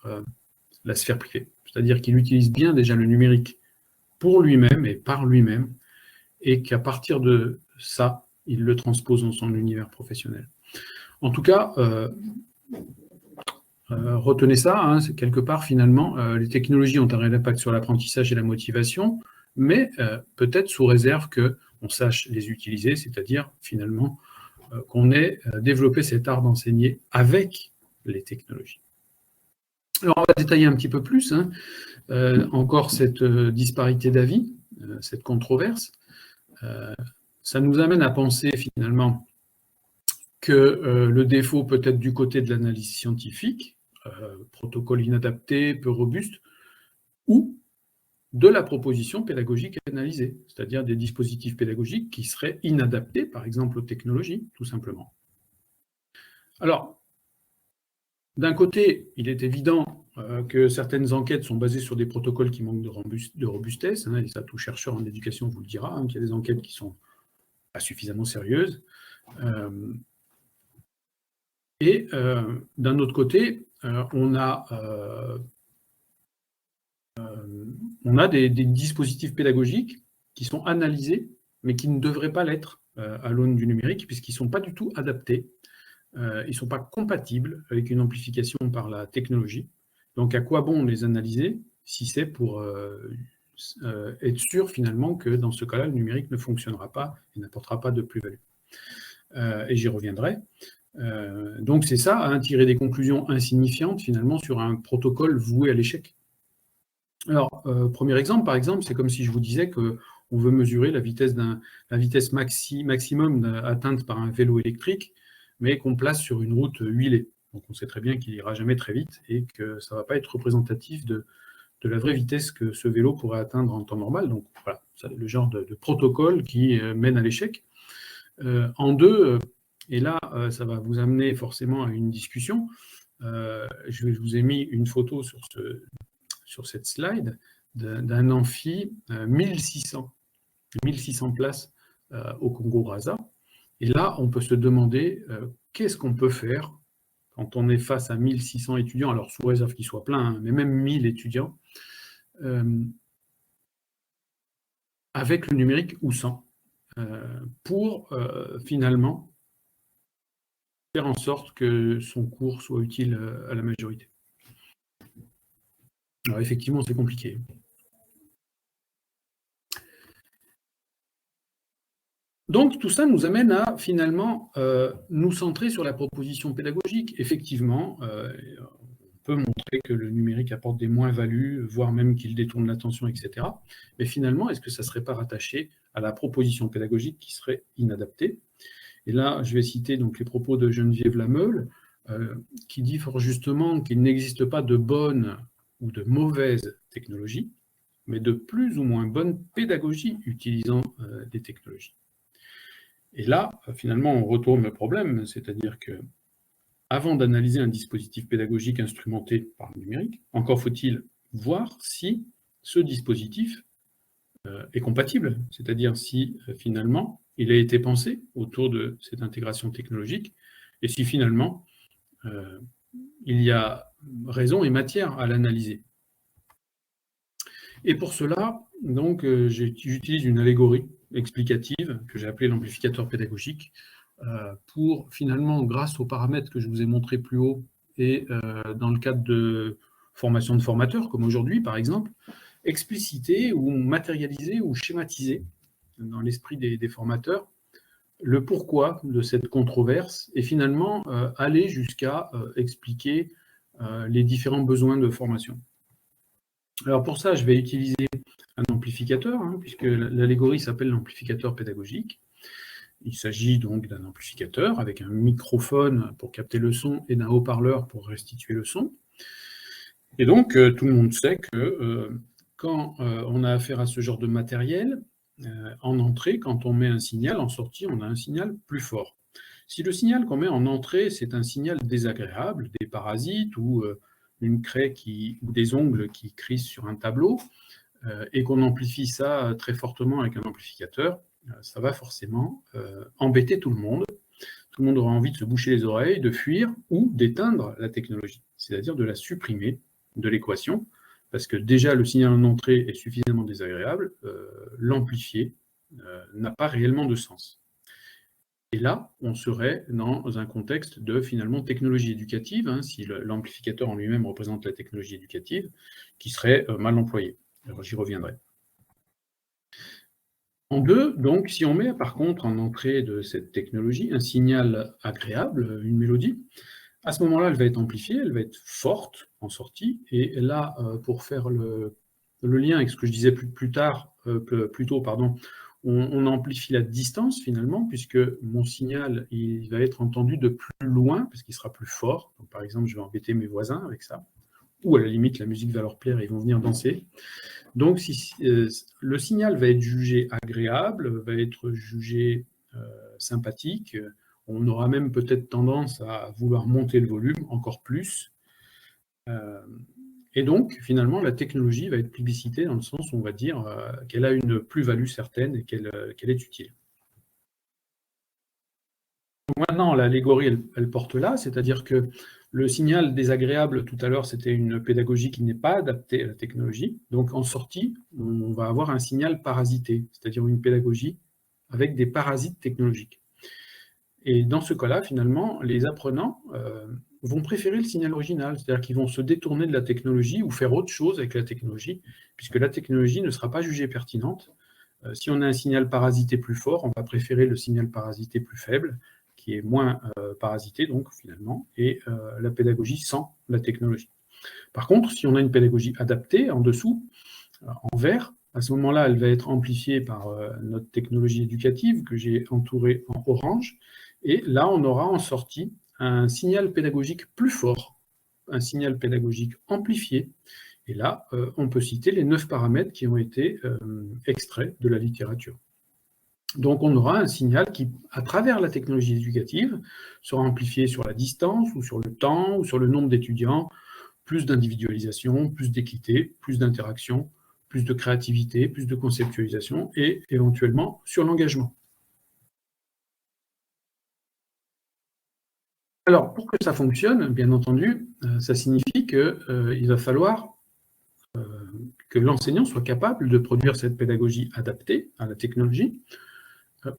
Speaker 2: la sphère privée. C'est-à-dire qu'il utilise bien déjà le numérique pour lui-même et par lui-même, et qu'à partir de ça, il le transpose dans son univers professionnel. En tout cas, retenez ça, c'est quelque part, finalement, les technologies ont un réel impact sur l'apprentissage et la motivation, mais peut-être sous réserve qu'on sache les utiliser, c'est-à-dire finalement qu'on ait développé cet art d'enseigner avec les technologies. Alors on va détailler un petit peu plus, encore cette disparité d'avis, cette controverse. Ça nous amène à penser finalement que le défaut peut être du côté de l'analyse scientifique, protocole inadapté, peu robuste, ou de la proposition pédagogique analysée, c'est-à-dire des dispositifs pédagogiques qui seraient inadaptés, par exemple aux technologies, tout simplement. Alors, d'un côté, il est évident que certaines enquêtes sont basées sur des protocoles qui manquent de robustesse, et ça, tout chercheur en éducation vous le dira, qu'il y a des enquêtes qui sont pas suffisamment sérieuses. Et d'un autre côté, on a des dispositifs pédagogiques qui sont analysés, mais qui ne devraient pas l'être à l'aune du numérique, puisqu'ils ne sont pas du tout adaptés, ils ne sont pas compatibles avec une amplification par la technologie. Donc à quoi bon les analyser si c'est pour être sûr finalement que dans ce cas-là, le numérique ne fonctionnera pas et n'apportera pas de plus-value. Et j'y reviendrai. Donc c'est ça, tirer des conclusions insignifiantes finalement sur un protocole voué à l'échec. Alors, premier exemple, par exemple, c'est comme si je vous disais qu'on veut mesurer la vitesse maximum atteinte par un vélo électrique, mais qu'on place sur une route huilée. Donc on sait très bien qu'il n'ira jamais très vite et que ça ne va pas être représentatif de la vraie vitesse que ce vélo pourrait atteindre en temps normal. Donc voilà, c'est le genre de protocole qui mène à l'échec. En deux, et là, ça va vous amener forcément à une discussion. Je vous ai mis une photo sur cette slide d'un amphi 1600 places au Congo-Brazza. Et là, on peut se demander qu'est-ce qu'on peut faire quand on est face à 1600 étudiants, alors sous réserve qu'ils soient pleins, mais même 1000 étudiants. avec le numérique ou sans, pour finalement faire en sorte que son cours soit utile à la majorité. Alors effectivement, c'est compliqué. Donc tout ça nous amène à finalement nous centrer sur la proposition pédagogique. Effectivement, on peut montrer que le numérique apporte des moins-values, voire même qu'il détourne l'attention, etc. Mais finalement, est-ce que ça ne serait pas rattaché à la proposition pédagogique qui serait inadaptée? Et là, je vais citer donc les propos de Geneviève Lameule, qui dit fort justement qu'il n'existe pas de bonne ou de mauvaise technologie, mais de plus ou moins bonne pédagogie utilisant des technologies. Et là, finalement, on retourne le problème, c'est-à-dire que avant d'analyser un dispositif pédagogique instrumenté par le numérique, encore faut-il voir si ce dispositif est compatible, c'est-à-dire si finalement il a été pensé autour de cette intégration technologique et si finalement il y a raison et matière à l'analyser. Et pour cela, donc, j'utilise une allégorie explicative que j'ai appelée l'amplificateur pédagogique pour finalement, grâce aux paramètres que je vous ai montrés plus haut et dans le cadre de formation de formateurs, comme aujourd'hui par exemple, expliciter ou matérialiser ou schématiser dans l'esprit des formateurs le pourquoi de cette controverse et finalement aller jusqu'à expliquer les différents besoins de formation. Alors pour ça, je vais utiliser un amplificateur, puisque l'allégorie s'appelle l'amplificateur pédagogique. Il s'agit donc d'un amplificateur avec un microphone pour capter le son et d'un haut-parleur pour restituer le son. Et donc, tout le monde sait que quand on a affaire à ce genre de matériel, en entrée, quand on met un signal, en sortie, on a un signal plus fort. Si le signal qu'on met en entrée, c'est un signal désagréable, des parasites ou une craie ou des ongles qui crissent sur un tableau, et qu'on amplifie ça très fortement avec un amplificateur, ça va forcément embêter tout le monde. Tout le monde aura envie de se boucher les oreilles, de fuir ou d'éteindre la technologie, c'est-à-dire de la supprimer de l'équation, parce que déjà le signal en entrée est suffisamment désagréable, l'amplifier n'a pas réellement de sens. Et là, on serait dans un contexte de, finalement, technologie éducative, si l'amplificateur en lui-même représente la technologie éducative, qui serait mal employée. Alors, j'y reviendrai. En deux, donc, si on met par contre en entrée de cette technologie un signal agréable, une mélodie, à ce moment-là, elle va être amplifiée, elle va être forte en sortie, et là, pour faire le lien avec ce que je disais plus tôt, on amplifie la distance finalement, puisque mon signal il va être entendu de plus loin, parce qu'il sera plus fort. Donc, par exemple, je vais embêter mes voisins avec ça, ou à la limite, la musique va leur plaire et ils vont venir danser. Donc, si le signal va être jugé agréable, va être jugé sympathique, on aura même peut-être tendance à vouloir monter le volume encore plus. Et donc, finalement, la technologie va être plébiscitée dans le sens où on va dire qu'elle a une plus-value certaine et qu'elle est utile. Donc maintenant, l'allégorie, elle porte là, c'est-à-dire que le signal désagréable, tout à l'heure, c'était une pédagogie qui n'est pas adaptée à la technologie. Donc, en sortie, on va avoir un signal parasité, c'est-à-dire une pédagogie avec des parasites technologiques. Et dans ce cas-là, finalement, les apprenants vont préférer le signal original, c'est-à-dire qu'ils vont se détourner de la technologie ou faire autre chose avec la technologie, puisque la technologie ne sera pas jugée pertinente. Si on a un signal parasité plus fort, on va préférer le signal parasité plus faible, qui est moins parasité, donc, finalement, et la pédagogie sans la technologie. Par contre, si on a une pédagogie adaptée, en dessous, en vert, à ce moment-là, elle va être amplifiée par notre technologie éducative que j'ai entourée en orange, et là, on aura en sortie un signal pédagogique plus fort, un signal pédagogique amplifié. Et là, on peut citer les 9 paramètres qui ont été extraits de la littérature. Donc, on aura un signal qui, à travers la technologie éducative, sera amplifié sur la distance, ou sur le temps, ou sur le nombre d'étudiants, plus d'individualisation, plus d'équité, plus d'interaction, plus de créativité, plus de conceptualisation, et éventuellement sur l'engagement. Alors, pour que ça fonctionne, bien entendu, ça signifie qu'il va falloir que l'enseignant soit capable de produire cette pédagogie adaptée à la technologie,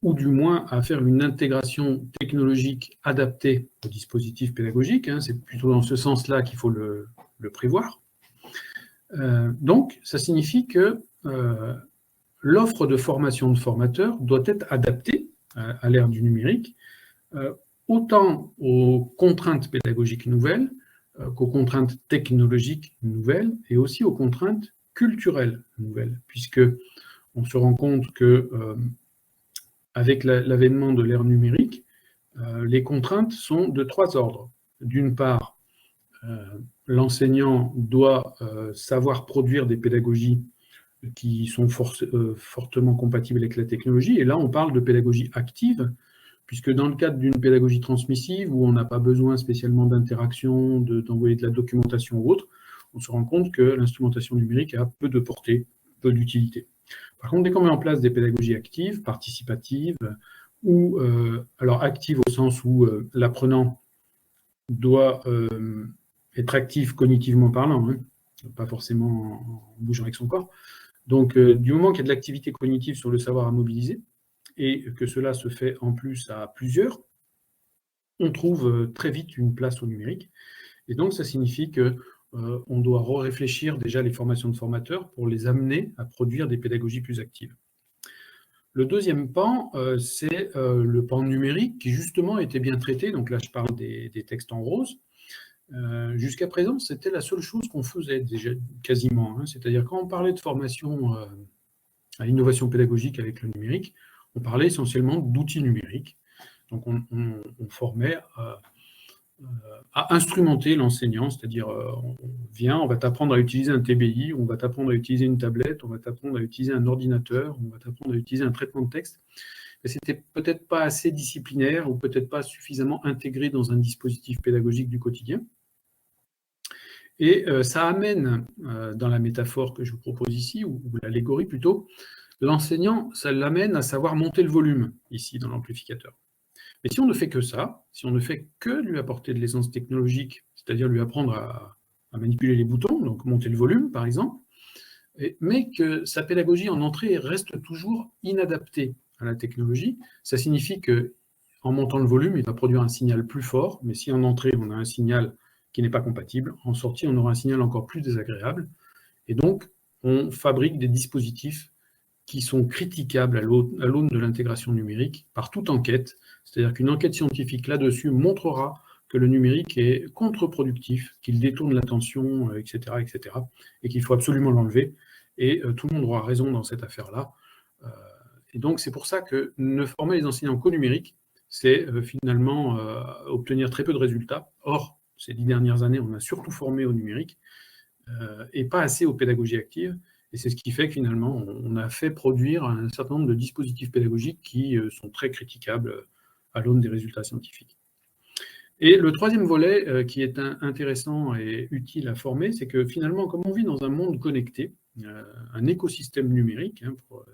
Speaker 2: ou du moins à faire une intégration technologique adaptée au dispositif pédagogique. C'est plutôt dans ce sens-là qu'il faut le prévoir. Donc, ça signifie que l'offre de formation de formateurs doit être adaptée à l'ère du numérique, autant aux contraintes pédagogiques nouvelles qu'aux contraintes technologiques nouvelles et aussi aux contraintes culturelles nouvelles, puisque on se rend compte que avec l'avènement de l'ère numérique, les contraintes sont de 3 ordres. D'une part, l'enseignant doit savoir produire des pédagogies qui sont fortement compatibles avec la technologie, et là on parle de pédagogie active, puisque dans le cadre d'une pédagogie transmissive, où on n'a pas besoin spécialement d'interaction, d'envoyer de la documentation ou autre, on se rend compte que l'instrumentation numérique a peu de portée, peu d'utilité. Par contre, dès qu'on met en place des pédagogies actives, participatives, ou alors actives au sens où l'apprenant doit être actif cognitivement parlant, pas forcément en bougeant avec son corps. Donc, du moment qu'il y a de l'activité cognitive sur le savoir à mobiliser, et que cela se fait en plus à plusieurs, on trouve très vite une place au numérique. Et donc, ça signifie qu'on doit réfléchir déjà les formations de formateurs pour les amener à produire des pédagogies plus actives. Le deuxième pan, c'est le pan numérique qui justement était bien traité. Donc là, je parle des textes en rose. Jusqu'à présent, c'était la seule chose qu'on faisait déjà quasiment. C'est-à-dire quand on parlait de formation à l'innovation pédagogique avec le numérique, on parlait essentiellement d'outils numériques. Donc on formait à instrumenter l'enseignant, c'est-à-dire on va t'apprendre à utiliser un TBI, on va t'apprendre à utiliser une tablette, on va t'apprendre à utiliser un ordinateur, on va t'apprendre à utiliser un traitement de texte. Mais c'était peut-être pas assez disciplinaire ou peut-être pas suffisamment intégré dans un dispositif pédagogique du quotidien. Et ça amène, dans la métaphore que je vous propose ici, ou l'allégorie plutôt, l'enseignant, ça l'amène à savoir monter le volume, ici, dans l'amplificateur. Mais si on ne fait que ça, si on ne fait que lui apporter de l'aisance technologique, c'est-à-dire lui apprendre à manipuler les boutons, donc monter le volume, par exemple, mais que sa pédagogie en entrée reste toujours inadaptée à la technologie, ça signifie qu'en montant le volume, il va produire un signal plus fort, mais si en entrée, on a un signal qui n'est pas compatible, en sortie, on aura un signal encore plus désagréable, et donc, on fabrique des dispositifs qui sont critiquables à l'aune de l'intégration numérique par toute enquête. C'est-à-dire qu'une enquête scientifique là-dessus montrera que le numérique est contre-productif, qu'il détourne l'attention, etc., etc., et qu'il faut absolument l'enlever. Et tout le monde aura raison dans cette affaire-là. Et donc, c'est pour ça que ne former les enseignants qu'au numérique, c'est finalement obtenir très peu de résultats. Or, ces 10 dernières années, on a surtout formé au numérique et pas assez aux pédagogies actives. Et c'est ce qui fait que finalement, on a fait produire un certain nombre de dispositifs pédagogiques qui sont très critiquables à l'aune des résultats scientifiques. Et le troisième volet qui est intéressant et utile à former, c'est que finalement, comme on vit dans un monde connecté, un écosystème numérique, pour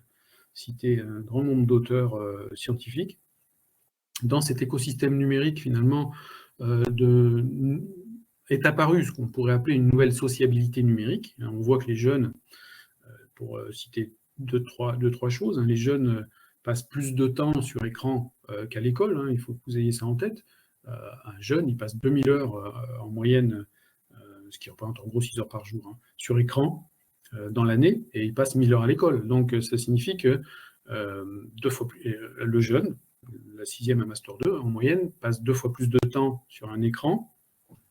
Speaker 2: citer un grand nombre d'auteurs scientifiques, dans cet écosystème numérique, finalement, est apparue ce qu'on pourrait appeler une nouvelle sociabilité numérique. On voit que les jeunes, pour citer deux, trois choses, les jeunes passent plus de temps sur écran qu'à l'école, il faut que vous ayez ça en tête. Un jeune, il passe 2000 heures en moyenne, ce qui représente en gros 6 heures par jour, sur écran dans l'année, et il passe 1000 heures à l'école. Donc ça signifie que 2 fois plus, le jeune, la 6e à Master 2, en moyenne, passe 2 fois plus de temps sur un écran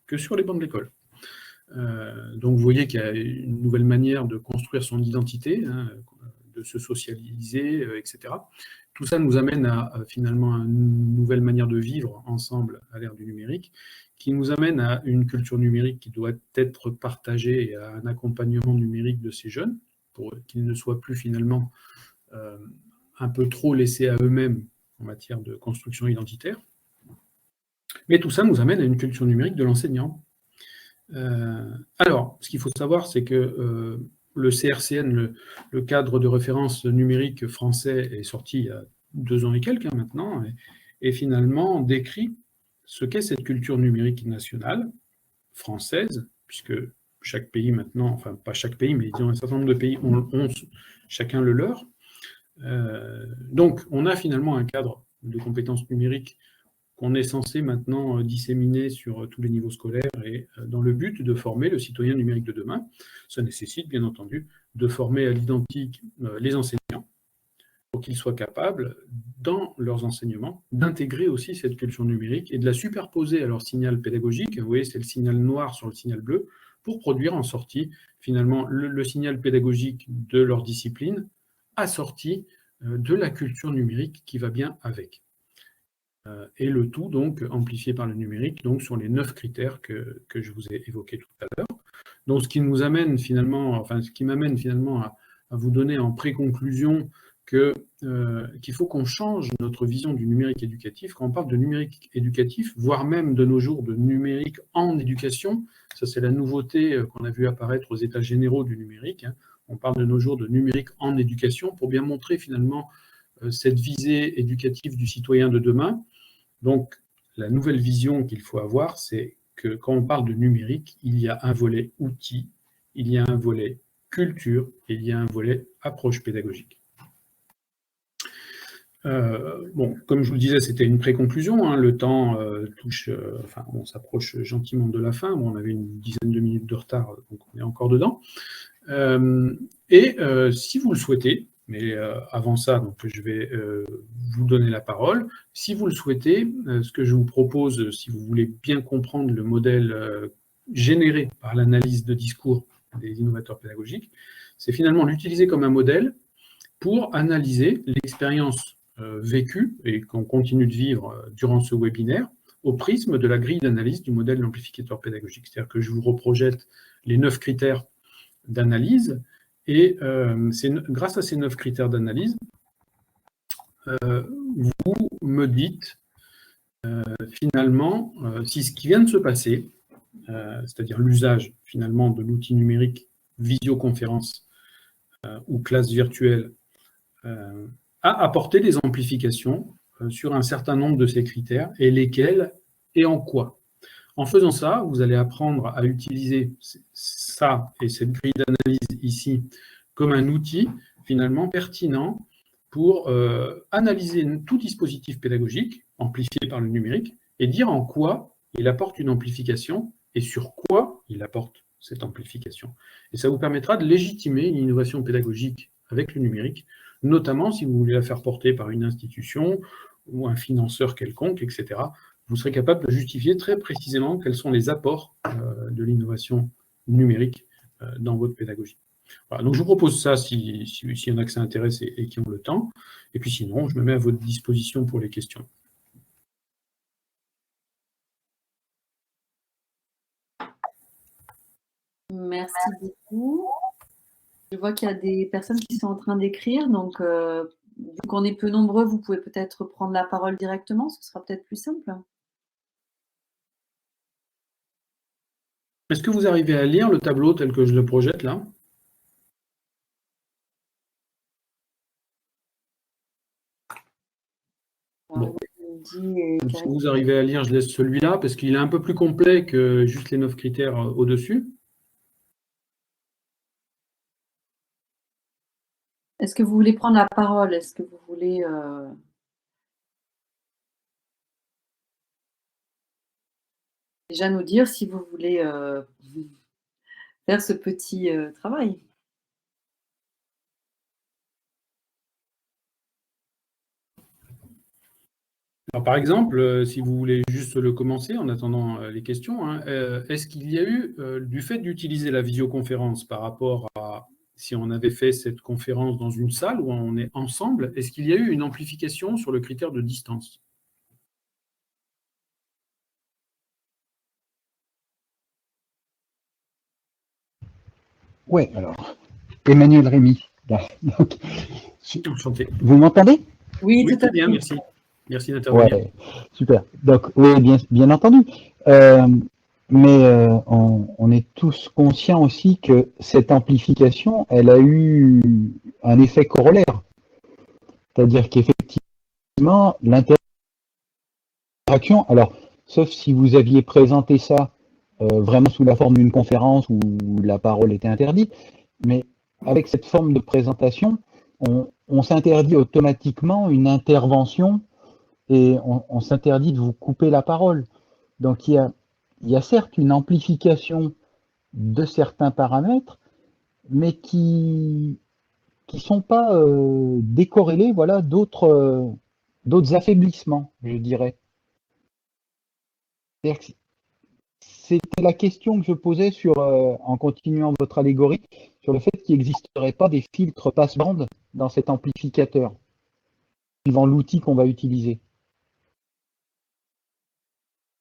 Speaker 2: que sur les bancs de l'école. Donc vous voyez qu'il y a une nouvelle manière de construire son identité, de se socialiser, etc. Tout ça nous amène à finalement une nouvelle manière de vivre ensemble à l'ère du numérique, qui nous amène à une culture numérique qui doit être partagée et à un accompagnement numérique de ces jeunes, pour qu'ils ne soient plus finalement un peu trop laissés à eux-mêmes en matière de construction identitaire. Mais tout ça nous amène à une culture numérique de l'enseignant. Alors, ce qu'il faut savoir, c'est que le CRCN, le cadre de référence numérique français, est sorti il y a 2 ans et quelques maintenant, et finalement décrit ce qu'est cette culture numérique nationale, française, puisque chaque pays maintenant, enfin pas chaque pays, mais disons un certain nombre de pays ont chacun le leur. Donc, on a finalement un cadre de compétences numériques qu'on est censé maintenant disséminer sur tous les niveaux scolaires et dans le but de former le citoyen numérique de demain. Ça nécessite, bien entendu, de former à l'identique les enseignants pour qu'ils soient capables, dans leurs enseignements, d'intégrer aussi cette culture numérique et de la superposer à leur signal pédagogique. Vous voyez, c'est le signal noir sur le signal bleu, pour produire en sortie, finalement, le signal pédagogique de leur discipline, assorti de la culture numérique qui va bien avec. Et le tout, donc, amplifié par le numérique, donc sur les 9 critères que je vous ai évoqués tout à l'heure. Donc, ce qui m'amène finalement à vous donner en pré-conclusion qu'il faut qu'on change notre vision du numérique éducatif. Quand on parle de numérique éducatif, voire même de nos jours de numérique en éducation, ça c'est la nouveauté qu'on a vu apparaître aux états généraux du numérique. On parle de nos jours de numérique en éducation pour bien montrer finalement cette visée éducative du citoyen de demain. Donc, la nouvelle vision qu'il faut avoir, c'est que quand on parle de numérique, il y a un volet outils, il y a un volet culture et il y a un volet approche pédagogique. Bon, comme je vous le disais, c'était une pré-conclusion. Le temps touche, on s'approche gentiment de la fin. Bon, on avait une dizaine de minutes de retard, donc on est encore dedans. Si vous le souhaitez, mais avant ça, donc, je vais vous donner la parole. Si vous le souhaitez, ce que je vous propose, si vous voulez bien comprendre le modèle généré par l'analyse de discours des innovateurs pédagogiques, c'est finalement l'utiliser comme un modèle pour analyser l'expérience vécue et qu'on continue de vivre durant ce webinaire au prisme de la grille d'analyse du modèle de l'amplificateur pédagogique. C'est-à-dire que je vous reprojette les 9 critères d'analyse et grâce à ces 9 critères d'analyse, vous me dites finalement si ce qui vient de se passer, c'est-à-dire l'usage finalement de l'outil numérique visioconférence ou classe virtuelle, a apporté des amplifications sur un certain nombre de ces critères, et lesquels et en quoi. En faisant ça, vous allez apprendre à utiliser ça et cette grille d'analyse ici comme un outil finalement pertinent pour analyser tout dispositif pédagogique amplifié par le numérique et dire en quoi il apporte une amplification et sur quoi il apporte cette amplification. Et ça vous permettra de légitimer une innovation pédagogique avec le numérique, notamment si vous voulez la faire porter par une institution ou un financeur quelconque, etc. Vous serez capable de justifier très précisément quels sont les apports de l'innovation numérique dans votre pédagogie. Voilà, donc je vous propose ça s'il y en a que ça intéresse et qui ont le temps. Et puis sinon, je me mets à votre disposition pour les questions.
Speaker 1: Merci beaucoup. Je vois qu'il y a des personnes qui sont en train d'écrire, donc vu qu'on est peu nombreux, vous pouvez peut-être prendre la parole directement, ce sera peut-être plus simple.
Speaker 2: Est-ce que vous arrivez à lire le tableau tel que je le projette là? Bon. Si vous arrivez à lire, je laisse celui-là, parce qu'il est un peu plus complet que juste les 9 critères au-dessus.
Speaker 1: Est-ce que vous voulez prendre la parole? Est-ce que vous voulez déjà nous dire si vous voulez faire ce petit travail?
Speaker 2: Alors, par exemple, si vous voulez juste le commencer en attendant les questions, est-ce qu'il y a eu, du fait d'utiliser la visioconférence par rapport à si on avait fait cette conférence dans une salle où on est ensemble, est-ce qu'il y a eu une amplification sur le critère de distance?
Speaker 3: Oui, alors, Emmanuel Rémy. Donc,
Speaker 2: Enchanté.
Speaker 3: Vous m'entendez?
Speaker 1: Oui, tout à fait.
Speaker 2: Bien, merci. Merci d'intervenir.
Speaker 3: Ouais, super. Donc, oui, bien entendu. Mais on est tous conscients aussi que cette amplification, elle a eu un effet corollaire. C'est-à-dire qu'effectivement, l'interaction, alors, sauf si vous aviez présenté ça vraiment sous la forme d'une conférence où la parole était interdite, mais avec cette forme de présentation, on s'interdit automatiquement une intervention et on s'interdit de vous couper la parole. Donc il y a certes une amplification de certains paramètres, mais qui sont pas décorrélés, voilà, d'autres affaiblissements, je dirais. C'était la question que je posais en continuant votre allégorie, sur le fait qu'il n'existerait pas des filtres passe-bande dans cet amplificateur, suivant l'outil qu'on va utiliser.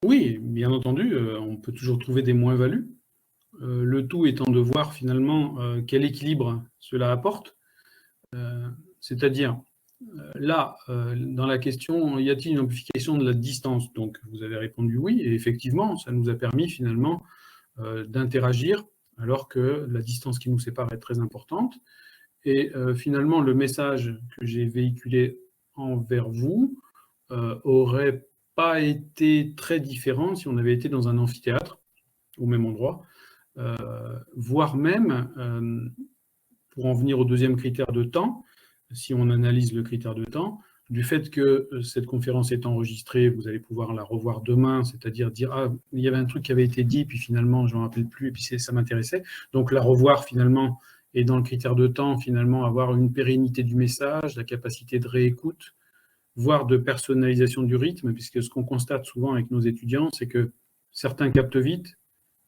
Speaker 2: Oui, bien entendu, on peut toujours trouver des moins-values. Le tout étant de voir finalement quel équilibre cela apporte. C'est-à-dire, là, dans la question, y a-t-il une amplification de la distance? Donc, vous avez répondu oui, et effectivement, ça nous a permis finalement d'interagir, alors que la distance qui nous sépare est très importante. Et finalement, le message que j'ai véhiculé envers vous aurait pas été très différent si on avait été dans un amphithéâtre, au même endroit, voire même, pour en venir au deuxième critère de temps, si on analyse le critère de temps, du fait que cette conférence est enregistrée, vous allez pouvoir la revoir demain, c'est-à-dire dire « Ah, il y avait un truc qui avait été dit, puis finalement, je ne me rappelle plus, et puis ça m'intéressait ». Donc, la revoir finalement, et dans le critère de temps, finalement, avoir une pérennité du message, la capacité de réécoute, voire de personnalisation du rythme, puisque ce qu'on constate souvent avec nos étudiants, c'est que certains captent vite,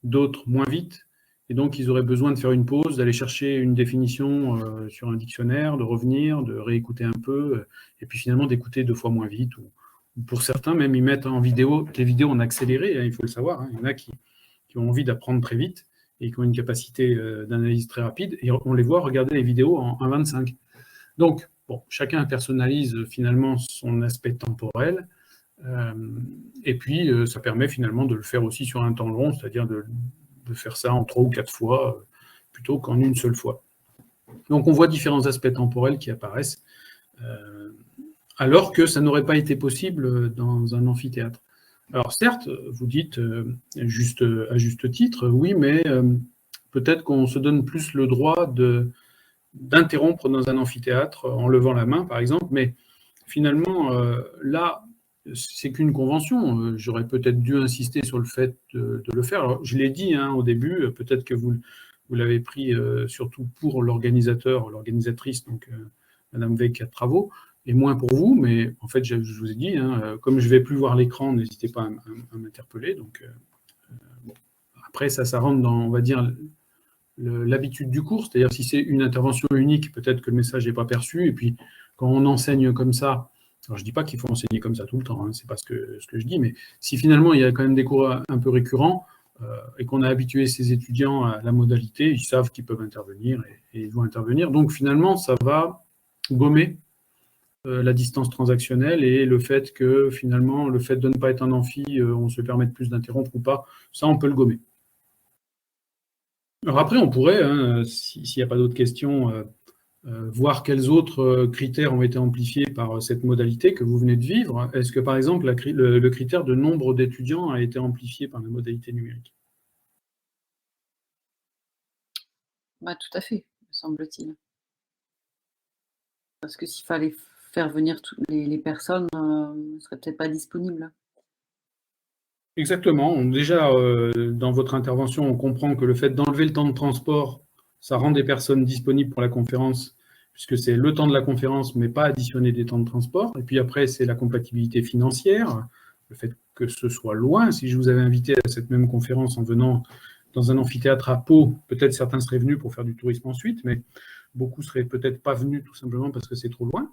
Speaker 2: d'autres moins vite, et donc ils auraient besoin de faire une pause, d'aller chercher une définition sur un dictionnaire, de revenir, de réécouter un peu, et puis finalement d'écouter 2 fois moins vite. Ou pour certains, même, ils mettent en vidéo, les vidéos en accéléré, hein, il faut le savoir. Hein, il y en a qui ont envie d'apprendre très vite et qui ont une capacité d'analyse très rapide, et on les voit regarder les vidéos en 1,25. Donc, bon, chacun personnalise finalement son aspect temporel, et puis ça permet finalement de le faire aussi sur un temps long, c'est-à-dire de faire ça en 3 ou 4 fois plutôt qu'en une seule fois. Donc on voit différents aspects temporels qui apparaissent, alors que ça n'aurait pas été possible dans un amphithéâtre. Alors certes, vous dites à juste titre, oui, mais peut-être qu'on se donne plus le droit d'interrompre dans un amphithéâtre en levant la main, par exemple, mais finalement, là, c'est qu'une convention. J'aurais peut-être dû insister sur le fait de le faire. Alors, je l'ai dit au début, peut-être que vous l'avez pris surtout pour l'organisateur, l'organisatrice, donc Madame Veik Travaux, et moins pour vous, mais en fait, je vous ai dit, comme je ne vais plus voir l'écran, n'hésitez pas à m'interpeller. Donc, bon. Après, ça rentre dans, on va dire, l'habitude du cours, c'est-à-dire si c'est une intervention unique, peut-être que le message n'est pas perçu, et puis quand on enseigne comme ça, alors je ne dis pas qu'il faut enseigner comme ça tout le temps, c'est pas ce que je dis, mais si finalement il y a quand même des cours un peu récurrents, et qu'on a habitué ces étudiants à la modalité, ils savent qu'ils peuvent intervenir, et ils vont intervenir, donc finalement ça va gommer la distance transactionnelle, et le fait que finalement, le fait de ne pas être un amphi, on se permet plus d'interrompre ou pas, ça on peut le gommer. Alors après, on pourrait, s'il n'y a pas d'autres questions, voir quels autres critères ont été amplifiés par cette modalité que vous venez de vivre. Est-ce que, par exemple, le critère de nombre d'étudiants a été amplifié par la modalité numérique?
Speaker 1: Bah, tout à fait, me semble-t-il. Parce que s'il fallait faire venir toutes les personnes, ne seraient peut-être pas disponibles.
Speaker 2: Exactement. Déjà, dans votre intervention, on comprend que le fait d'enlever le temps de transport, ça rend des personnes disponibles pour la conférence, puisque c'est le temps de la conférence, mais pas additionner des temps de transport. Et puis après, c'est la compatibilité financière, le fait que ce soit loin. Si je vous avais invité à cette même conférence en venant dans un amphithéâtre à Pau, peut-être certains seraient venus pour faire du tourisme ensuite, mais beaucoup seraient peut-être pas venus tout simplement parce que c'est trop loin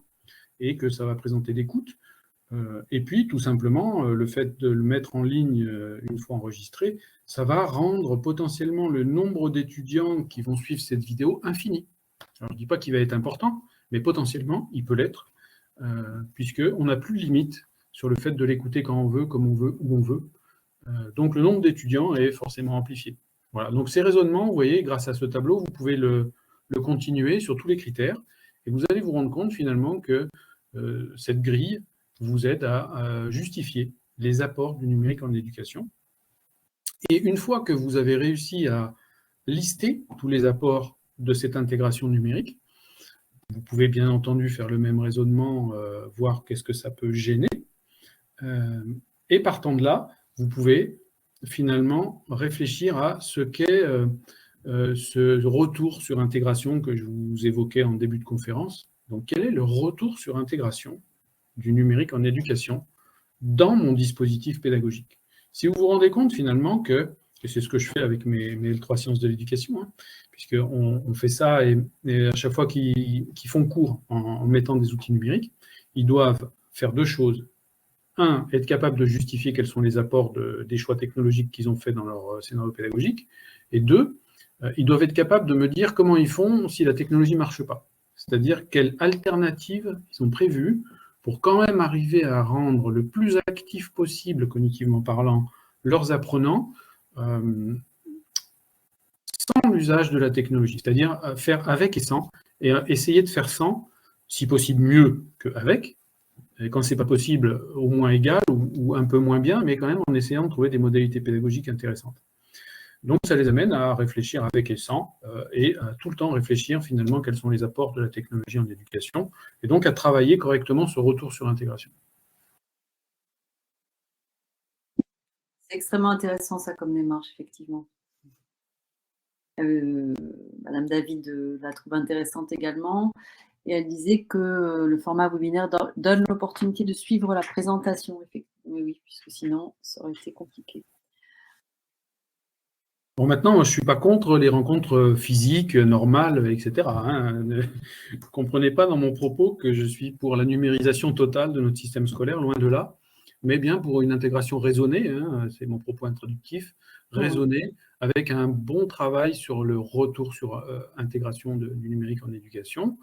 Speaker 2: et que ça va présenter des coûts. Et puis, tout simplement, le fait de le mettre en ligne une fois enregistré, ça va rendre potentiellement le nombre d'étudiants qui vont suivre cette vidéo infini. Alors, je ne dis pas qu'il va être important, mais potentiellement, il peut l'être, puisqu'on n'a plus de limite sur le fait de l'écouter quand on veut, comme on veut, où on veut. Donc, le nombre d'étudiants est forcément amplifié. Voilà. Donc, ces raisonnements, vous voyez, grâce à ce tableau, vous pouvez le continuer sur tous les critères, et vous allez vous rendre compte finalement que cette grille vous aide à justifier les apports du numérique en éducation. Et une fois que vous avez réussi à lister tous les apports de cette intégration numérique, vous pouvez bien entendu faire le même raisonnement, voir qu'est-ce que ça peut gêner. Et partant de là, vous pouvez finalement réfléchir à ce qu'est ce retour sur intégration que je vous évoquais en début de conférence. Donc, quel est le retour sur intégration du numérique en éducation dans mon dispositif pédagogique? Si vous vous rendez compte finalement que, et c'est ce que je fais avec mes L3 sciences de l'éducation, hein, puisqu'on fait ça et à chaque fois qu'ils font cours en mettant des outils numériques, ils doivent faire deux choses. Un, être capable de justifier quels sont les apports des choix technologiques qu'ils ont fait dans leur scénario pédagogique. Et deux, ils doivent être capables de me dire comment ils font si la technologie ne marche pas. C'est-à-dire quelles alternatives ils ont prévues pour quand même arriver à rendre le plus actif possible, cognitivement parlant, leurs apprenants, sans l'usage de la technologie. C'est-à-dire faire avec et sans, et essayer de faire sans, si possible mieux qu'avec, et quand ce n'est pas possible, au moins égal ou un peu moins bien, mais quand même en essayant de trouver des modalités pédagogiques intéressantes. Donc ça les amène à réfléchir avec et sans, et à tout le temps réfléchir finalement quels sont les apports de la technologie en éducation, et donc à travailler correctement ce retour sur intégration.
Speaker 1: C'est extrêmement intéressant ça comme démarche, effectivement. Madame David la trouve intéressante également. Et elle disait que le format webinaire donne l'opportunité de suivre la présentation. Oui, puisque sinon, ça aurait été compliqué.
Speaker 2: Bon, maintenant, moi, je ne suis pas contre les rencontres physiques, normales, etc. Hein. Ne comprenez pas dans mon propos que je suis pour la numérisation totale de notre système scolaire, loin de là, mais bien pour une intégration raisonnée, hein, c'est mon propos introductif, raisonnée, avec un bon travail sur le retour sur intégration du numérique en éducation.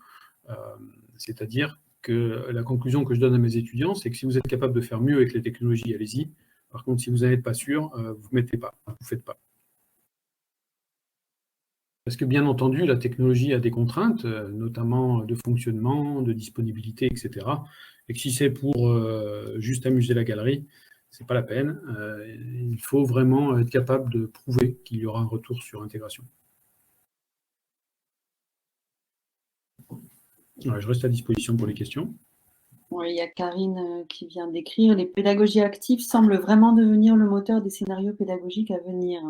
Speaker 2: C'est-à-dire que la conclusion que je donne à mes étudiants, c'est que si vous êtes capable de faire mieux avec les technologies, allez-y. Par contre, si vous n'en êtes pas sûr, vous ne mettez pas, vous ne faites pas. Parce que bien entendu, la technologie a des contraintes, notamment de fonctionnement, de disponibilité, etc. Et que si c'est pour juste amuser la galerie, ce n'est pas la peine. Il faut vraiment être capable de prouver qu'il y aura un retour sur intégration. Ouais, je reste à disposition pour les questions.
Speaker 1: Oui, il y a Karine qui vient d'écrire « Les pédagogies actives semblent vraiment devenir le moteur des scénarios pédagogiques à venir ».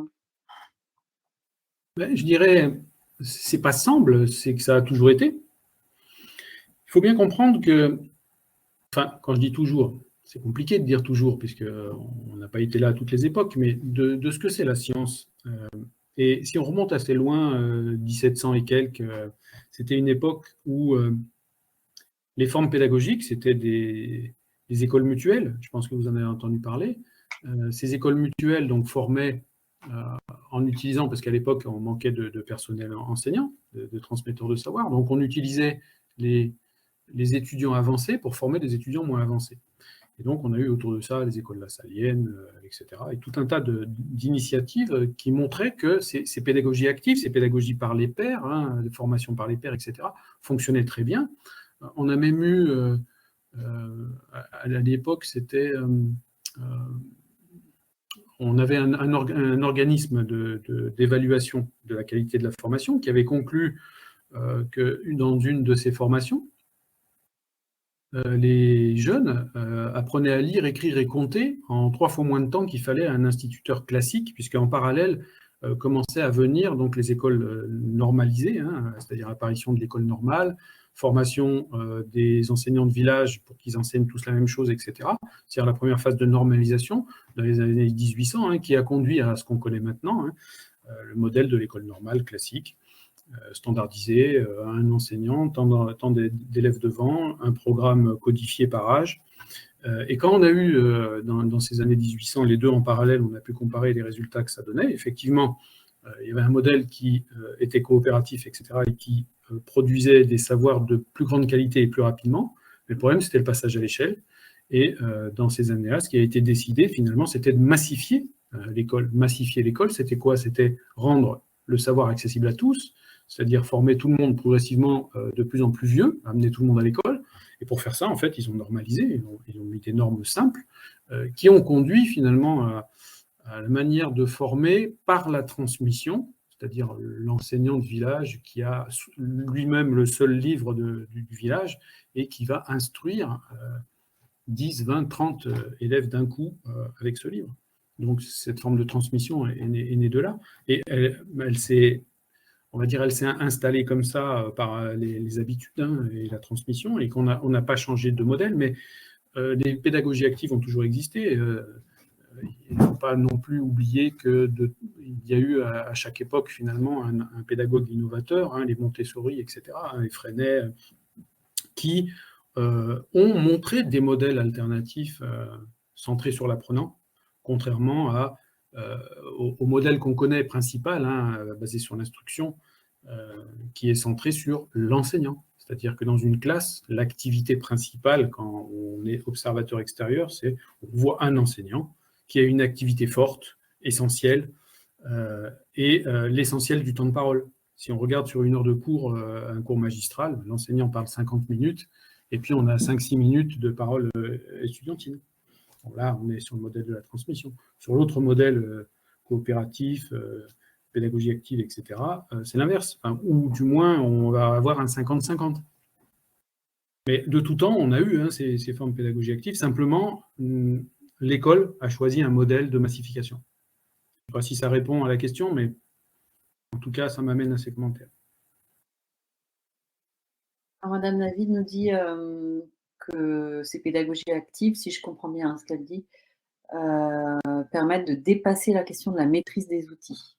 Speaker 2: Ben, je dirais, c'est pas semble, c'est que ça a toujours été. Il faut bien comprendre que, enfin, quand je dis toujours, c'est compliqué de dire toujours, puisqu'on n'a pas été là à toutes les époques, mais de ce que c'est la science. Et si on remonte assez loin, 1700 et quelques, c'était une époque où les formes pédagogiques, c'était des écoles mutuelles. Je pense que vous en avez entendu parler. Ces écoles mutuelles donc, formaient en utilisant, parce qu'à l'époque, on manquait de personnel enseignant, de transmetteurs de savoir, donc on utilisait les étudiants avancés pour former des étudiants moins avancés. Et donc, on a eu autour de ça les écoles lassaliennes, etc., et tout un tas d'initiatives qui montraient que ces pédagogies actives, ces pédagogies par les pairs, hein, de formation par les pairs, etc., fonctionnaient très bien. On a même eu, à l'époque, c'était... on avait un organisme d'évaluation de la qualité de la formation qui avait conclu que dans une de ces formations, les jeunes apprenaient à lire, écrire et compter en 3 fois moins de temps qu'il fallait à un instituteur classique, puisqu'en parallèle commençaient à venir donc, les écoles normalisées, hein, c'est-à-dire apparition de l'école normale, formation des enseignants de village pour qu'ils enseignent tous la même chose, etc. C'est-à-dire la première phase de normalisation dans les années 1800, hein, qui a conduit à ce qu'on connaît maintenant, hein, le modèle de l'école normale classique, standardisé, un enseignant, tant d'élèves devant, un programme codifié par âge. Et quand on a eu, dans ces années 1800, les deux en parallèle, on a pu comparer les résultats que ça donnait. Effectivement, il y avait un modèle qui était coopératif, etc., et qui produisait des savoirs de plus grande qualité et plus rapidement. Mais le problème, c'était le passage à l'échelle. Et dans ces années-là, ce qui a été décidé, finalement, c'était de massifier l'école. Massifier l'école, c'était quoi? C'était rendre le savoir accessible à tous, c'est-à-dire former tout le monde progressivement de plus en plus vieux, amener tout le monde à l'école. Et pour faire ça, en fait, ils ont normalisé, ils ont mis des normes simples qui ont conduit finalement la manière de former par la transmission, c'est-à-dire l'enseignant de village qui a lui-même le seul livre du village et qui va instruire 10, 20, 30 élèves d'un coup avec ce livre. Donc cette forme de transmission est née de là. Et elle s'est installée comme ça par les habitudes et la transmission, et qu'on n'a pas changé de modèle, mais les pédagogies actives ont toujours existé. Il ne faut pas non plus oublier qu'il y a eu à chaque époque finalement un pédagogue innovateur, les Montessori, etc., les Freinet, qui ont montré des modèles alternatifs centrés sur l'apprenant, contrairement au modèle qu'on connaît principal, basé sur l'instruction, qui est centré sur l'enseignant. C'est-à-dire que dans une classe, l'activité principale, quand on est observateur extérieur, c'est on voit un enseignant qui a une activité forte, essentielle, et l'essentiel du temps de parole. Si on regarde sur une heure de cours, un cours magistral, l'enseignant parle 50 minutes, et puis on a 5-6 minutes de parole estudiantine. Donc là, on est sur le modèle de la transmission. Sur l'autre modèle coopératif, pédagogie active, etc., c'est l'inverse. Ou du moins, on va avoir un 50-50. Mais de tout temps, on a eu ces formes de pédagogie active. Simplement, l'école a choisi un modèle de massification. Je ne sais pas si ça répond à la question, mais en tout cas, ça m'amène à ces commentaires.
Speaker 1: Alors, Madame David nous dit que ces pédagogies actives, si je comprends bien ce qu'elle dit, permettent de dépasser la question de la maîtrise des outils.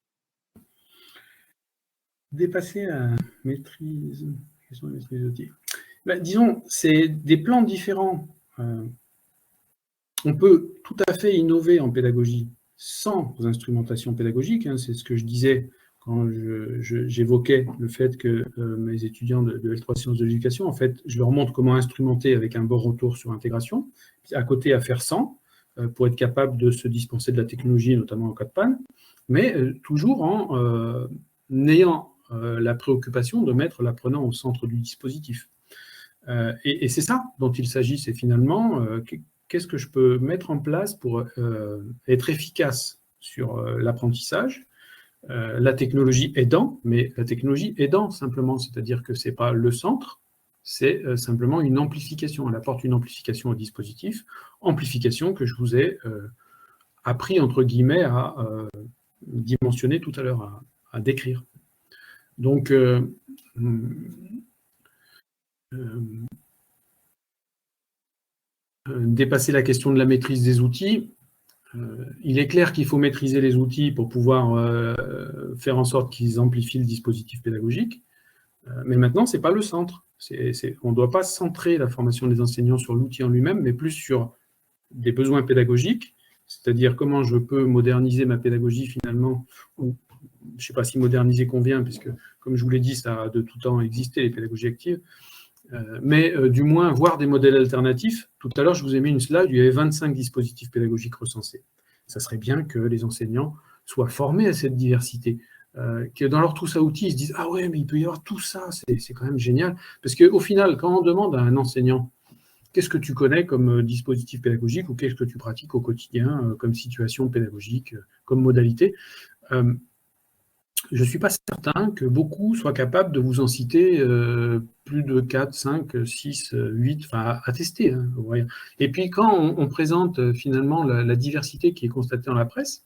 Speaker 2: Dépasser la maîtrise des outils. Disons, c'est des plans différents. On peut tout à fait innover en pédagogie sans instrumentation pédagogique. C'est ce que je disais quand j'évoquais le fait que mes étudiants de L3 Sciences de l'Éducation, en fait, je leur montre comment instrumenter avec un bon retour sur intégration, puis à côté à faire sans, pour être capable de se dispenser de la technologie, notamment en cas de panne, mais toujours en ayant la préoccupation de mettre l'apprenant au centre du dispositif. Et c'est ça dont il s'agit, c'est finalement qu'est-ce que je peux mettre en place pour être efficace sur l'apprentissage, la technologie aidant, mais la technologie aidant simplement, c'est-à-dire que ce n'est pas le centre, c'est simplement une amplification. Elle apporte une amplification au dispositif, amplification que je vous ai appris, entre guillemets, à dimensionner tout à l'heure, à décrire. Donc, dépasser la question de la maîtrise des outils, il est clair qu'il faut maîtriser les outils pour pouvoir faire en sorte qu'ils amplifient le dispositif pédagogique, mais maintenant, ce n'est pas le centre. On ne doit pas centrer la formation des enseignants sur l'outil en lui-même, mais plus sur des besoins pédagogiques, c'est-à-dire comment je peux moderniser ma pédagogie finalement, ou je ne sais pas si moderniser convient, puisque, comme je vous l'ai dit, ça a de tout temps existé, les pédagogies actives, mais du moins voir des modèles alternatifs. Tout à l'heure, je vous ai mis une slide où il y avait 25 dispositifs pédagogiques recensés. Ça serait bien que les enseignants soient formés à cette diversité, que dans leur trousse à outils, ils se disent « Ah ouais, mais il peut y avoir tout ça, c'est quand même génial ». Parce qu'au final, quand on demande à un enseignant « Qu'est-ce que tu connais comme dispositif pédagogique ou qu'est-ce que tu pratiques au quotidien comme situation pédagogique, comme modalité ?» Je ne suis pas certain que beaucoup soient capables de vous en citer plus de 4, 5, 6, 8, enfin à tester. Et puis quand on présente finalement la diversité qui est constatée dans la presse,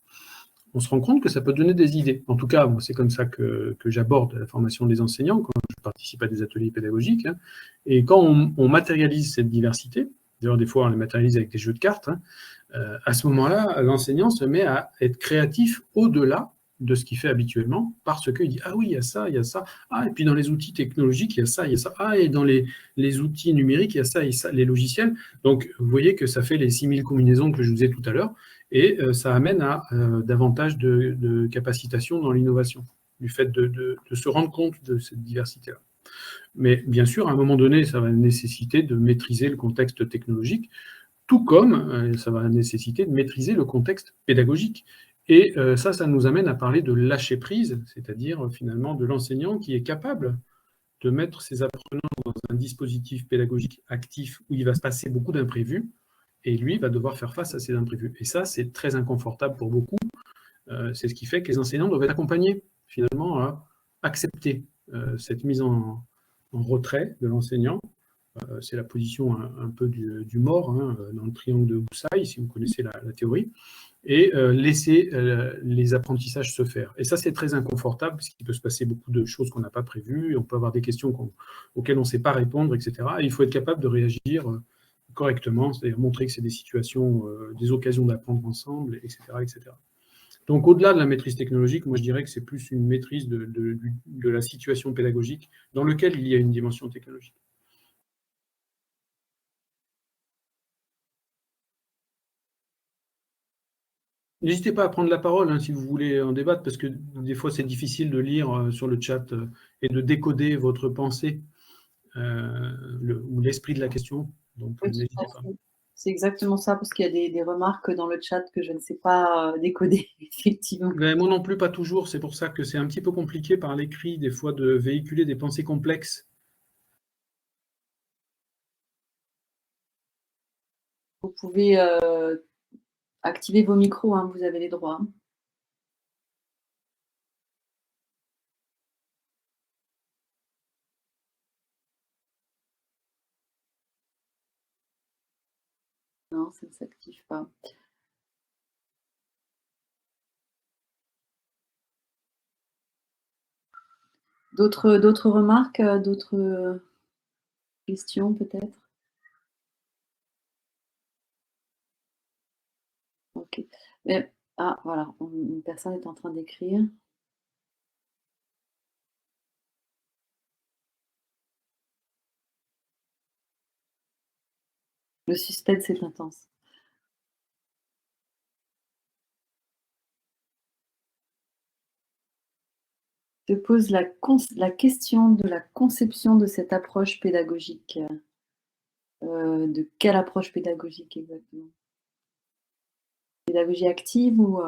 Speaker 2: on se rend compte que ça peut donner des idées. En tout cas, moi, c'est comme ça que j'aborde la formation des enseignants quand je participe à des ateliers pédagogiques. Et quand on matérialise cette diversité, d'ailleurs des fois on la matérialise avec des jeux de cartes, à ce moment-là, l'enseignant se met à être créatif au-delà de ce qu'il fait habituellement, parce qu'il dit « Ah oui, il y a ça, ah, et puis dans les outils technologiques, il y a ça, ah, et dans les outils numériques, il y a ça, les logiciels. » Donc, vous voyez que ça fait les 6000 combinaisons que je vous ai tout à l'heure, et ça amène à davantage de capacitation dans l'innovation, du fait de se rendre compte de cette diversité-là. Mais bien sûr, à un moment donné, ça va nécessiter de maîtriser le contexte technologique, tout comme ça va nécessiter de maîtriser le contexte pédagogique. Et ça nous amène à parler de lâcher prise, c'est-à-dire finalement de l'enseignant qui est capable de mettre ses apprenants dans un dispositif pédagogique actif où il va se passer beaucoup d'imprévus, et lui va devoir faire face à ces imprévus. Et ça, c'est très inconfortable pour beaucoup, C'est ce qui fait que les enseignants doivent être accompagnés, finalement, à accepter cette mise en retrait de l'enseignant. C'est la position un peu du mort, hein, dans le triangle de Boussaï, si vous connaissez la théorie, et laisser les apprentissages se faire. Et ça, c'est très inconfortable, parce qu'il peut se passer beaucoup de choses qu'on n'a pas prévues, et on peut avoir des questions auxquelles on ne sait pas répondre, etc. Et il faut être capable de réagir correctement, c'est-à-dire montrer que c'est des situations, des occasions d'apprendre ensemble, etc., etc. Donc, au-delà de la maîtrise technologique, moi, je dirais que c'est plus une maîtrise de la situation pédagogique dans laquelle il y a une dimension technologique. N'hésitez pas à prendre la parole, hein, si vous voulez en débattre, parce que des fois, c'est difficile de lire sur le chat et de décoder votre pensée ou l'esprit de la question. Donc,
Speaker 1: Oui,
Speaker 2: n'hésitez pas.
Speaker 1: c'est exactement ça, parce qu'il y a des remarques dans le chat que je ne sais pas décoder, effectivement.
Speaker 2: Mais moi non plus, pas toujours. C'est pour ça que c'est un petit peu compliqué par l'écrit, des fois, de véhiculer des pensées complexes.
Speaker 1: Vous pouvez activer vos micros, hein, vous avez les droits. Non, ça ne s'active pas. D'autres remarques, d'autres questions peut-être? Ok. Mais, voilà, une personne est en train d'écrire. Le suspense est intense. Je pose la question de la conception de cette approche pédagogique. De quelle approche pédagogique exactement? Pédagogie active ou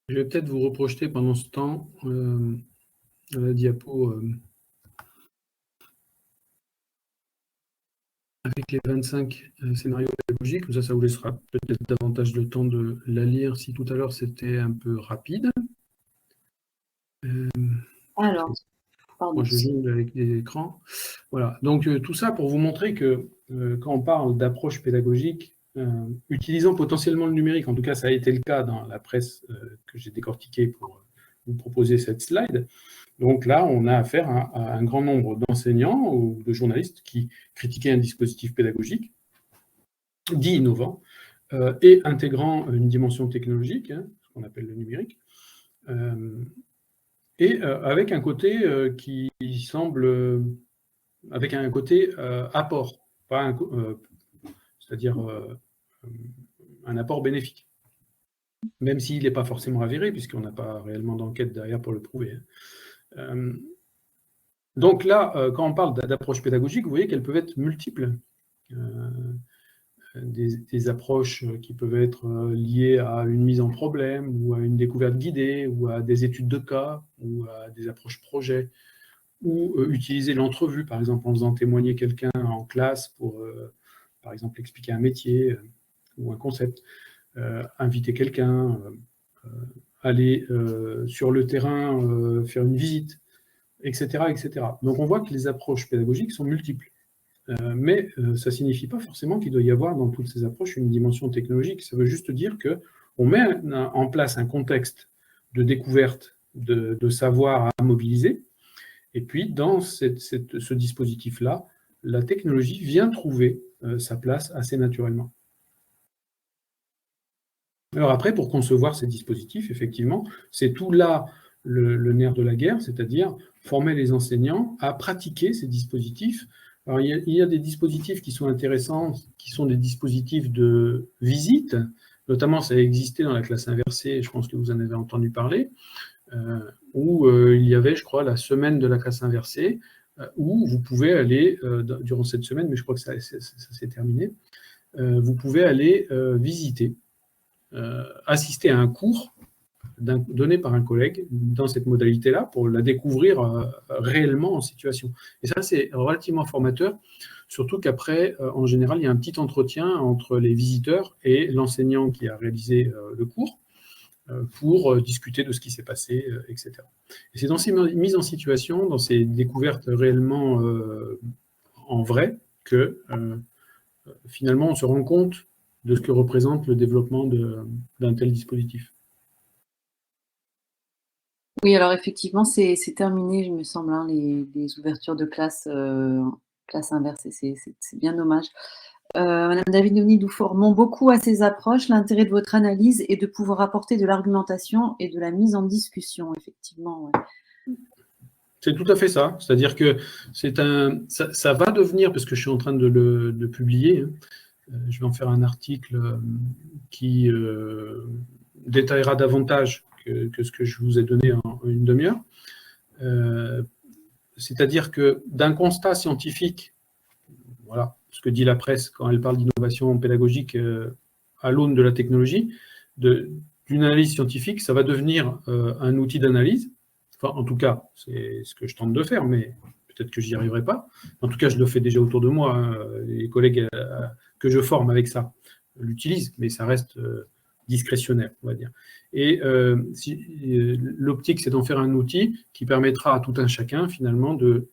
Speaker 2: Je vais peut-être vous reprojeter pendant ce temps la diapo avec les 25 scénarios pédagogiques. Ça vous laissera peut-être davantage de temps de la lire si tout à l'heure c'était un peu rapide.
Speaker 1: Alors, pardon.
Speaker 2: Moi, je jongle avec les écrans. Voilà. Donc, tout ça pour vous montrer que quand on parle d'approche pédagogique, utilisant potentiellement le numérique, en tout cas, ça a été le cas dans la presse que j'ai décortiquée pour vous proposer cette slide. Donc là, on a affaire à un grand nombre d'enseignants ou de journalistes qui critiquaient un dispositif pédagogique dit innovant et intégrant une dimension technologique, hein, ce qu'on appelle le numérique, et avec un côté qui semble, avec un côté apport, c'est-à-dire un apport bénéfique, même s'il n'est pas forcément avéré, puisqu'on n'a pas réellement d'enquête derrière pour le prouver. Donc là, quand on parle d'approche pédagogique, vous voyez qu'elles peuvent être multiples. Des approches qui peuvent être liées à une mise en problème, ou à une découverte guidée, ou à des études de cas, ou à des approches projets, ou utiliser l'entrevue, par exemple, en faisant témoigner quelqu'un en classe pour, par exemple, expliquer un métier ou un concept, inviter quelqu'un, aller sur le terrain, faire une visite, etc., etc. Donc on voit que les approches pédagogiques sont multiples. Mais ça ne signifie pas forcément qu'il doit y avoir dans toutes ces approches une dimension technologique. Ça veut juste dire qu'on met en place un contexte de découverte de savoir à mobiliser, et puis dans ce dispositif-là, la technologie vient trouver sa place assez naturellement. Alors après, pour concevoir ces dispositifs, effectivement, c'est tout là le nerf de la guerre, c'est-à-dire former les enseignants à pratiquer ces dispositifs. Alors, il y a des dispositifs qui sont intéressants, qui sont des dispositifs de visite, notamment ça a existé dans la classe inversée, je pense que vous en avez entendu parler, où il y avait, je crois, la semaine de la classe inversée, où vous pouvez aller, durant cette semaine, mais je crois que ça s'est terminé, vous pouvez aller visiter, assister à un cours donnée par un collègue dans cette modalité-là pour la découvrir réellement en situation. Et ça, c'est relativement formateur, surtout qu'après, en général, il y a un petit entretien entre les visiteurs et l'enseignant qui a réalisé le cours pour discuter de ce qui s'est passé, etc. Et c'est dans ces mises en situation, dans ces découvertes réellement en vrai, que finalement on se rend compte de ce que représente le développement d'un tel dispositif.
Speaker 1: Oui, alors effectivement, c'est terminé, je me semble, hein, les ouvertures de classe, classe inversée, c'est bien dommage. Madame David-Denis-Dufour, m'ont beaucoup à ces approches. L'intérêt de votre analyse est de pouvoir apporter de l'argumentation et de la mise en discussion, effectivement. Ouais.
Speaker 2: C'est tout à fait ça. C'est-à-dire que ça va devenir, parce que je suis en train de publier, je vais en faire un article qui détaillera davantage que ce que je vous ai donné en une demi-heure. C'est-à-dire que d'un constat scientifique, voilà ce que dit la presse quand elle parle d'innovation pédagogique à l'aune de la technologie, d'une analyse scientifique, ça va devenir un outil d'analyse. Enfin, en tout cas, c'est ce que je tente de faire, mais peut-être que j'y arriverai pas. En tout cas, je le fais déjà autour de moi. Hein. Les collègues que je forme avec ça l'utilisent, mais ça reste discrétionnaire, on va dire. Et l'optique, c'est d'en faire un outil qui permettra à tout un chacun, finalement, de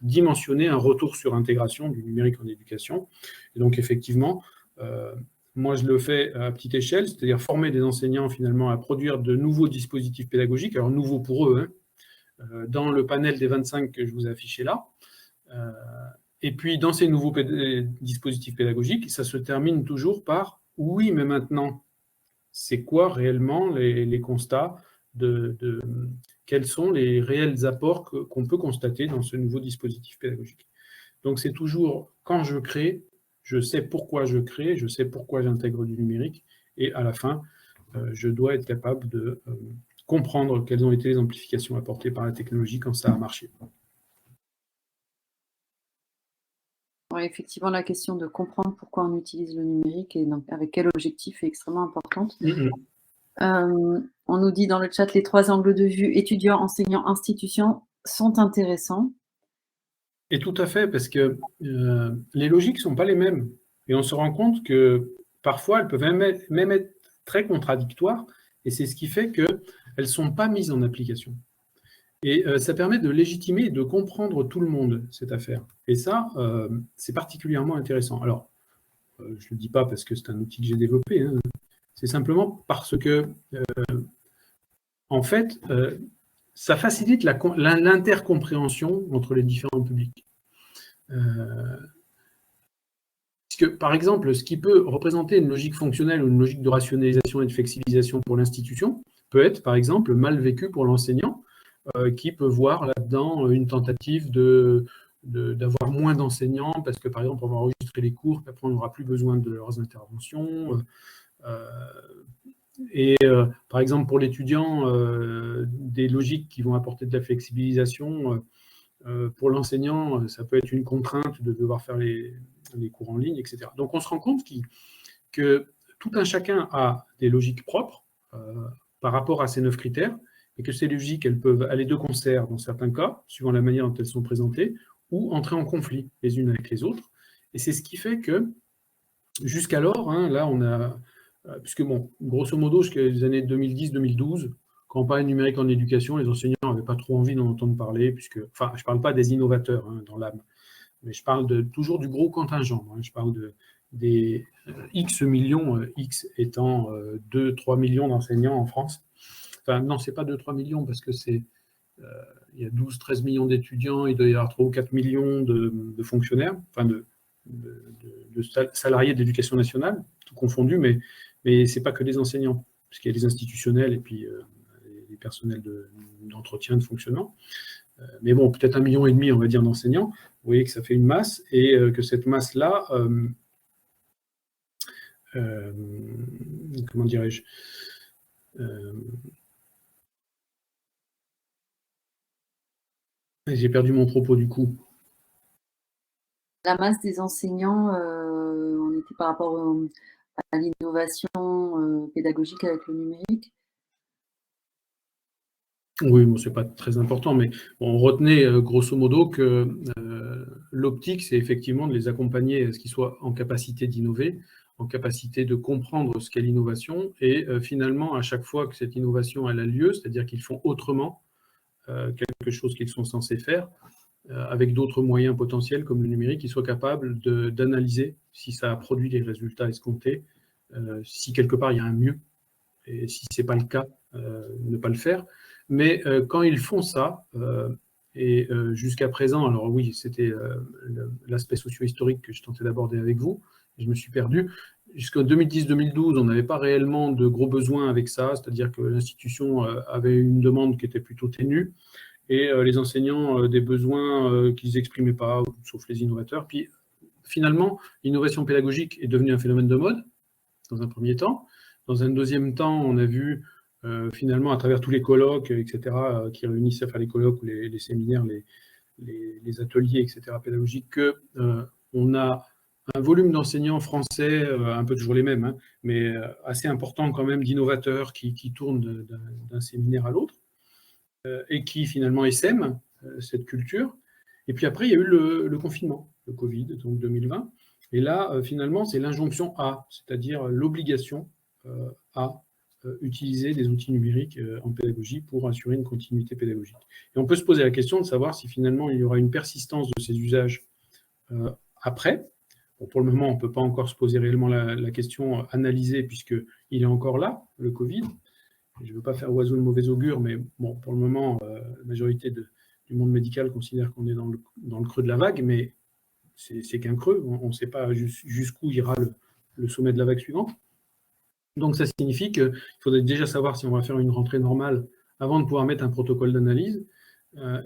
Speaker 2: dimensionner un retour sur intégration du numérique en éducation. Et donc, effectivement, moi, je le fais à petite échelle, c'est-à-dire former des enseignants, finalement, à produire de nouveaux dispositifs pédagogiques, alors nouveaux pour eux, hein, dans le panel des 25 que je vous ai affiché là. Et puis, dans ces nouveaux dispositifs pédagogiques, ça se termine toujours par « oui, mais maintenant, c'est quoi réellement les constats quels sont les réels apports qu'on peut constater dans ce nouveau dispositif pédagogique ?» Donc, c'est toujours, quand je crée, je sais pourquoi je crée, je sais pourquoi j'intègre du numérique, et à la fin, je dois être capable de comprendre quelles ont été les amplifications apportées par la technologie quand ça a marché.
Speaker 1: Ouais, effectivement, la question de comprendre pourquoi on utilise le numérique et donc avec quel objectif est extrêmement importante. On nous dit dans le chat, les 3 angles de vue, étudiants, enseignants, institutions, sont intéressants.
Speaker 2: Et tout à fait, parce que les logiques ne sont pas les mêmes. Et on se rend compte que parfois, elles peuvent même être très contradictoires, et c'est ce qui fait qu'elles ne sont pas mises en application. Et ça permet de légitimer et de comprendre tout le monde, cette affaire. Et ça, c'est particulièrement intéressant. Alors, je ne le dis pas parce que c'est un outil que j'ai développé, hein. C'est simplement parce que, en fait, ça facilite l'intercompréhension entre les différents publics. Puisque, par exemple, ce qui peut représenter une logique fonctionnelle ou une logique de rationalisation et de flexibilisation pour l'institution peut être, par exemple, mal vécu pour l'enseignant, qui peut voir là-dedans une tentative d'avoir moins d'enseignants, parce que, par exemple, on va enregistrer les cours, puis après, on n'aura plus besoin de leurs interventions. Par exemple, pour l'étudiant, des logiques qui vont apporter de la flexibilisation, pour l'enseignant, ça peut être une contrainte de devoir faire les cours en ligne, etc. Donc, on se rend compte que tout un chacun a des logiques propres par rapport à ces 9 critères, et que ces logiques, elles peuvent aller de concert dans certains cas, suivant la manière dont elles sont présentées, ou entrer en conflit les unes avec les autres. Et c'est ce qui fait que, jusqu'alors, hein, là, on a... Puisque, bon, grosso modo, jusqu'à les années 2010-2012, quand on parlait numérique en éducation, les enseignants n'avaient pas trop envie d'en entendre parler, puisque, enfin, je ne parle pas des innovateurs hein, dans l'âme, mais je parle toujours du gros contingent. Hein, je parle des X millions, X étant 2-3 millions d'enseignants en France. Enfin, non, ce n'est pas 2-3 millions, parce que il y a 12-13 millions d'étudiants, il doit y avoir 3 ou 4 millions de fonctionnaires, enfin de salariés de l'éducation nationale, tout confondu, mais ce n'est pas que des enseignants, puisqu'il y a des institutionnels et puis les personnels d'entretien, de fonctionnement. Mais bon, peut-être 1,5 million, on va dire, d'enseignants. Vous voyez que ça fait une masse, et que cette masse-là, comment dirais-je, j'ai perdu mon propos du coup.
Speaker 1: La masse des enseignants, on était par rapport à l'innovation pédagogique avec le numérique.
Speaker 2: Oui, bon, c'est pas très important, mais bon, on retenait grosso modo que l'optique, c'est effectivement de les accompagner à ce qu'ils soient en capacité d'innover, en capacité de comprendre ce qu'est l'innovation, et finalement, à chaque fois que cette innovation elle a lieu, c'est-à-dire qu'ils font autrement quelque chose qu'ils sont censés faire, avec d'autres moyens potentiels comme le numérique, ils soient capables d'analyser si ça a produit les résultats escomptés, si quelque part il y a un mieux, et si ce n'est pas le cas, ne pas le faire. Mais quand ils font ça, et jusqu'à présent, alors oui, c'était l'aspect socio-historique que je tentais d'aborder avec vous, et je me suis perdu. Jusqu'en 2010-2012, on n'avait pas réellement de gros besoins avec ça, c'est-à-dire que l'institution avait une demande qui était plutôt ténue, et les enseignants des besoins qu'ils n'exprimaient pas, sauf les innovateurs. Puis finalement, l'innovation pédagogique est devenue un phénomène de mode, dans un premier temps. Dans un deuxième temps, on a vu finalement, à travers tous les colloques, etc., qui réunissaient, enfin les colloques, les séminaires, les ateliers, etc., pédagogiques, qu'on a un volume d'enseignants français, un peu toujours les mêmes, hein, mais assez important quand même d'innovateurs qui tournent d'un séminaire à l'autre, et qui finalement essaiment cette culture. Et puis après, il y a eu le confinement, le Covid, donc 2020. Et là, finalement, c'est l'injonction à, c'est-à-dire l'obligation à utiliser des outils numériques en pédagogie pour assurer une continuité pédagogique. Et on peut se poser la question de savoir si finalement il y aura une persistance de ces usages après. Bon, pour le moment, on ne peut pas encore se poser réellement la question analysée puisqu'il est encore là, le Covid. Je ne veux pas faire oiseau de mauvais augure, mais bon, pour le moment, la majorité du monde médical considère qu'on est dans le creux de la vague, mais c'est qu'un creux. On ne sait pas jusqu'où ira le sommet de la vague suivante. Donc ça signifie qu'il faudrait déjà savoir si on va faire une rentrée normale avant de pouvoir mettre un protocole d'analyse.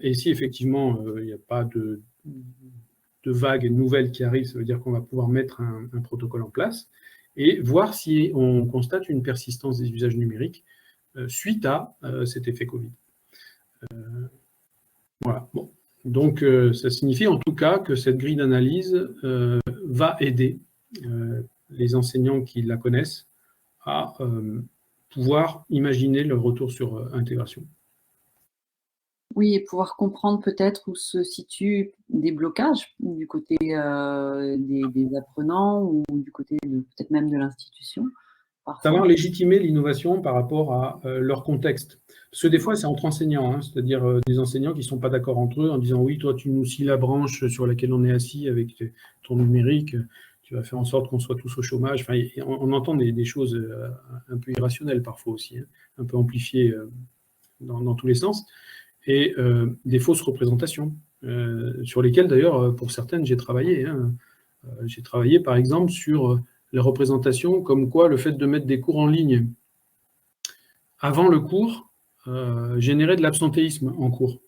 Speaker 2: Et si effectivement il n'y a pas de vagues nouvelles qui arrivent, ça veut dire qu'on va pouvoir mettre un protocole en place et voir si on constate une persistance des usages numériques suite à cet effet Covid. Voilà. Bon. Donc ça signifie en tout cas que cette grille d'analyse va aider les enseignants qui la connaissent à pouvoir imaginer le retour sur intégration.
Speaker 1: Oui, et pouvoir comprendre peut-être où se situent des blocages du côté des apprenants ou du côté peut-être même de l'institution.
Speaker 2: Savoir légitimer l'innovation par rapport à leur contexte. Parce que des fois, c'est entre enseignants, hein, c'est-à-dire des enseignants qui ne sont pas d'accord entre eux en disant « oui, toi, tu nous scies la branche sur laquelle on est assis avec ton numérique, tu vas faire en sorte qu'on soit tous au chômage. » Enfin, on entend des choses un peu irrationnelles parfois aussi, hein, un peu amplifiées dans tous les sens, et des fausses représentations, sur lesquelles d'ailleurs, pour certaines, j'ai travaillé. Hein. J'ai travaillé par exemple sur les représentations comme quoi le fait de mettre des cours en ligne avant le cours générait de l'absentéisme en cours.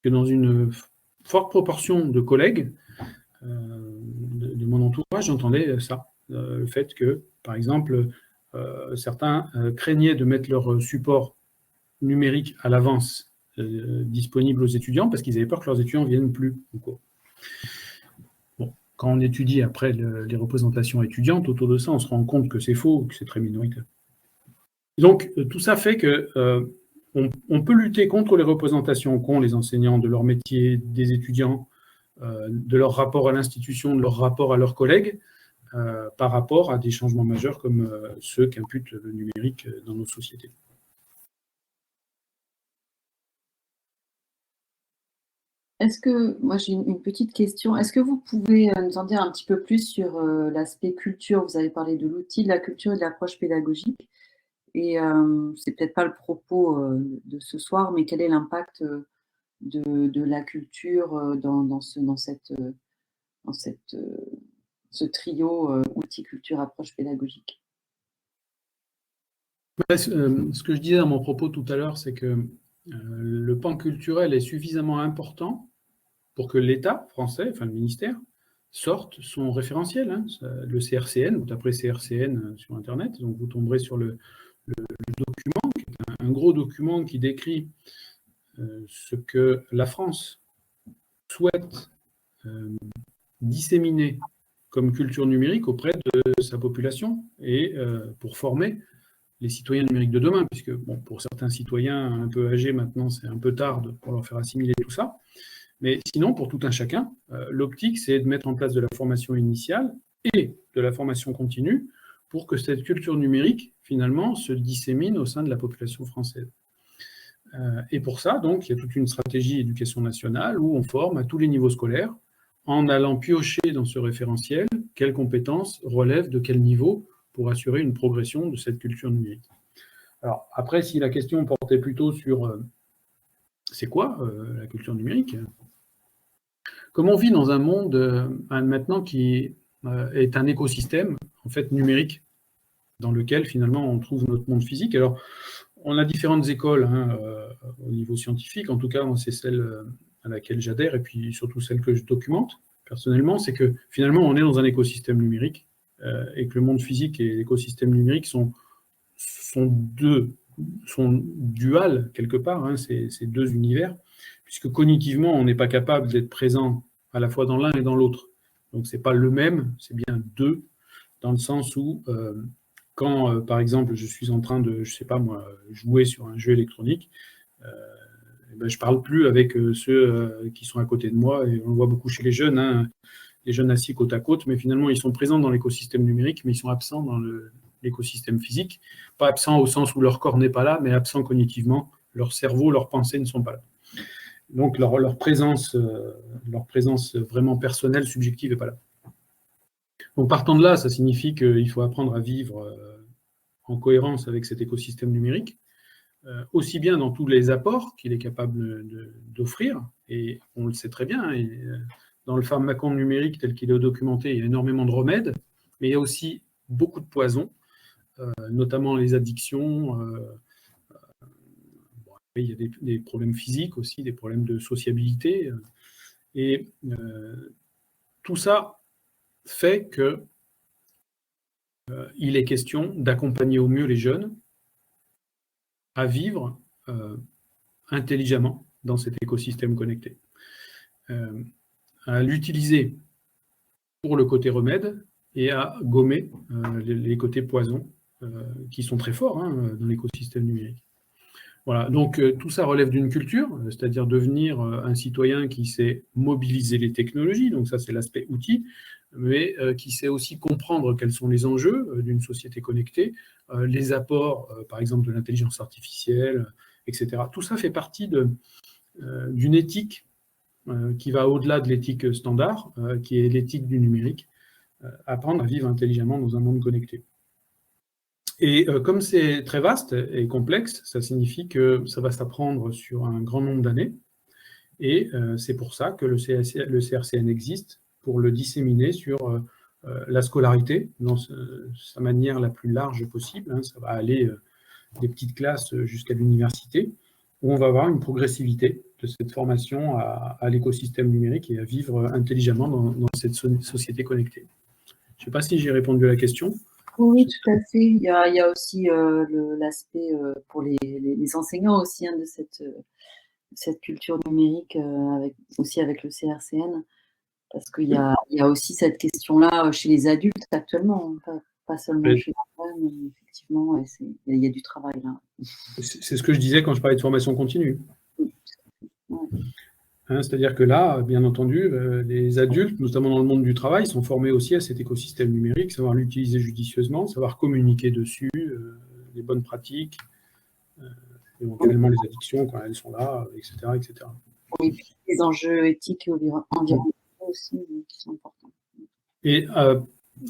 Speaker 2: Que dans une forte proportion de collègues de mon entourage, j'entendais ça. Le fait que, par exemple, certains craignaient de mettre leur support numérique à l'avance disponible aux étudiants parce qu'ils avaient peur que leurs étudiants ne viennent plus au cours. Bon, quand on étudie après les représentations étudiantes autour de ça, on se rend compte que c'est faux, que c'est très minoritaire. Donc, tout ça fait que on peut lutter contre les représentations qu'ont les enseignants de leur métier, des étudiants, de leur rapport à l'institution, de leur rapport à leurs collègues, par rapport à des changements majeurs comme ceux qu'impute le numérique dans nos sociétés.
Speaker 1: Est-ce que, moi j'ai une petite question, est-ce que vous pouvez nous en dire un petit peu plus sur l'aspect culture? Vous avez parlé de l'outil, de la culture et de l'approche pédagogique. Et c'est peut-être pas le propos de ce soir, mais quel est l'impact de la culture dans ce trio outil, culture, approche pédagogique?
Speaker 2: Ce que je disais dans mon propos tout à l'heure, c'est que le pan culturel est suffisamment important pour que l'État français, enfin le ministère, sorte son référentiel, hein, le CRCN, vous taperez CRCN sur Internet, donc vous tomberez sur le document, qui est un gros document qui décrit ce que la France souhaite disséminer comme culture numérique auprès de sa population et pour former les citoyens numériques de demain, puisque bon, pour certains citoyens un peu âgés maintenant, c'est un peu tard pour leur faire assimiler tout ça. Mais sinon, pour tout un chacun, l'optique, c'est de mettre en place de la formation initiale et de la formation continue pour que cette culture numérique, finalement, se dissémine au sein de la population française. Et pour ça, donc, il y a toute une stratégie éducation nationale où on forme à tous les niveaux scolaires en allant piocher dans ce référentiel quelles compétences relèvent de quel niveau pour assurer une progression de cette culture numérique. Alors, après, si la question portait plutôt sur c'est quoi la culture numérique? Comme on vit dans un monde maintenant qui est un écosystème en fait numérique dans lequel finalement on trouve notre monde physique. Alors, on a différentes écoles au niveau scientifique, en tout cas, c'est celle à laquelle j'adhère et puis surtout celle que je documente personnellement, c'est que finalement on est dans un écosystème numérique et que le monde physique et l'écosystème numérique sont duals quelque part, ces deux univers, puisque cognitivement, on n'est pas capable d'être présent à la fois dans l'un et dans l'autre. Donc, ce n'est pas le même, c'est bien deux, dans le sens où, quand, par exemple, je suis en train de, je sais pas moi, jouer sur un jeu électronique, je ne parle plus avec ceux qui sont à côté de moi, et on le voit beaucoup chez les jeunes, les jeunes assis côte à côte, mais finalement, ils sont présents dans l'écosystème numérique, mais ils sont absents dans l'écosystème physique. Pas absents au sens où leur corps n'est pas là, mais absents cognitivement, leur cerveau, leurs pensées ne sont pas là. Donc leur présence vraiment personnelle, subjective n'est pas là. Donc partant de là, ça signifie qu'il faut apprendre à vivre en cohérence avec cet écosystème numérique, aussi bien dans tous les apports qu'il est capable d'offrir, et on le sait très bien, et, dans le pharmacon numérique tel qu'il est documenté, il y a énormément de remèdes, mais il y a aussi beaucoup de poisons, notamment les addictions. Il y a des problèmes physiques aussi, des problèmes de sociabilité. Et tout ça fait qu'il est question d'accompagner au mieux les jeunes à vivre intelligemment dans cet écosystème connecté. À l'utiliser pour le côté remède et à gommer les côtés poison qui sont très forts dans l'écosystème numérique. Voilà, donc tout ça relève d'une culture, c'est-à-dire devenir un citoyen qui sait mobiliser les technologies, donc ça c'est l'aspect outil, mais qui sait aussi comprendre quels sont les enjeux d'une société connectée, les apports, par exemple, de l'intelligence artificielle, etc. Tout ça fait partie d'une éthique qui va au-delà de l'éthique standard, qui est l'éthique du numérique, apprendre à vivre intelligemment dans un monde connecté. Et comme c'est très vaste et complexe, ça signifie que ça va s'apprendre sur un grand nombre d'années, et c'est pour ça que le CRCN existe, pour le disséminer sur la scolarité, dans sa manière la plus large possible. Ça va aller des petites classes jusqu'à l'université, où on va avoir une progressivité de cette formation à l'écosystème numérique et à vivre intelligemment dans cette société connectée. Je ne sais pas si j'ai répondu à la question.
Speaker 1: Oui, tout à fait. Il y a aussi l'aspect pour les enseignants aussi de cette culture numérique, aussi avec le CRCN, parce qu'il y a aussi cette question-là chez les adultes actuellement, pas seulement chez les enfants, mais effectivement, il y a du travail là.
Speaker 2: C'est ce que je disais quand je parlais de formation continue.
Speaker 1: Ouais.
Speaker 2: C'est-à-dire que là, bien entendu, les adultes, notamment dans le monde du travail, sont formés aussi à cet écosystème numérique, savoir l'utiliser judicieusement, savoir communiquer dessus, les bonnes pratiques, éventuellement les addictions quand elles sont là, etc. etc.
Speaker 1: Et puis les enjeux éthiques et environnementaux aussi qui sont importants.
Speaker 2: Et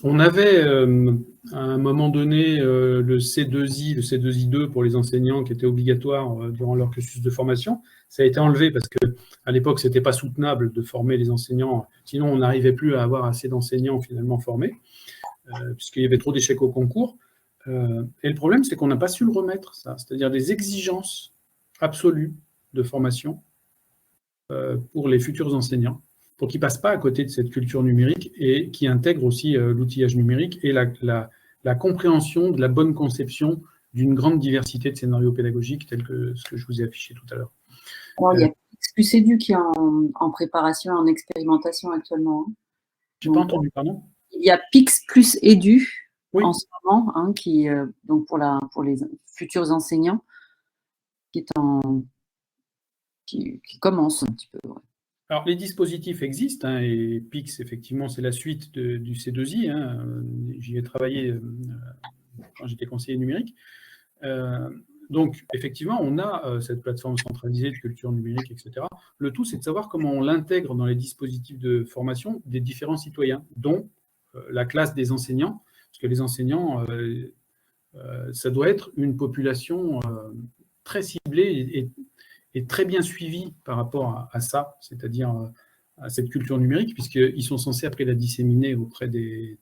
Speaker 2: on avait à un moment donné le C2I, le C2I2 pour les enseignants qui était obligatoire durant leur cursus de formation. Ça a été enlevé parce qu'à l'époque, ce n'était pas soutenable de former les enseignants. Sinon, on n'arrivait plus à avoir assez d'enseignants finalement formés, puisqu'il y avait trop d'échecs au concours. Et le problème, c'est qu'on n'a pas su le remettre, ça. C'est-à-dire des exigences absolues de formation pour les futurs enseignants, pour qu'ils ne passent pas à côté de cette culture numérique et qui intègrent aussi l'outillage numérique et la compréhension de la bonne conception d'une grande diversité de scénarios pédagogiques tels que ce que je vous ai affiché tout à l'heure.
Speaker 1: Il y a Pix plus Edu qui est en préparation, en expérimentation actuellement.
Speaker 2: Je n'ai pas entendu, pardon.
Speaker 1: Il y a Pix plus Edu
Speaker 2: Oui.
Speaker 1: en ce moment, hein, donc pour les futurs enseignants, qui commence un petit peu. Ouais.
Speaker 2: Alors, les dispositifs existent, hein, et PIX, effectivement, c'est la suite du C2I. Hein, j'y ai travaillé quand j'étais conseiller numérique. Donc, effectivement, on a cette plateforme centralisée de culture numérique, etc. Le tout, c'est de savoir comment on l'intègre dans les dispositifs de formation des différents citoyens, dont la classe des enseignants, parce que les enseignants, ça doit être une population très ciblée et très bien suivie par rapport à ça, c'est-à-dire à cette culture numérique, puisqu'ils sont censés après la disséminer auprès des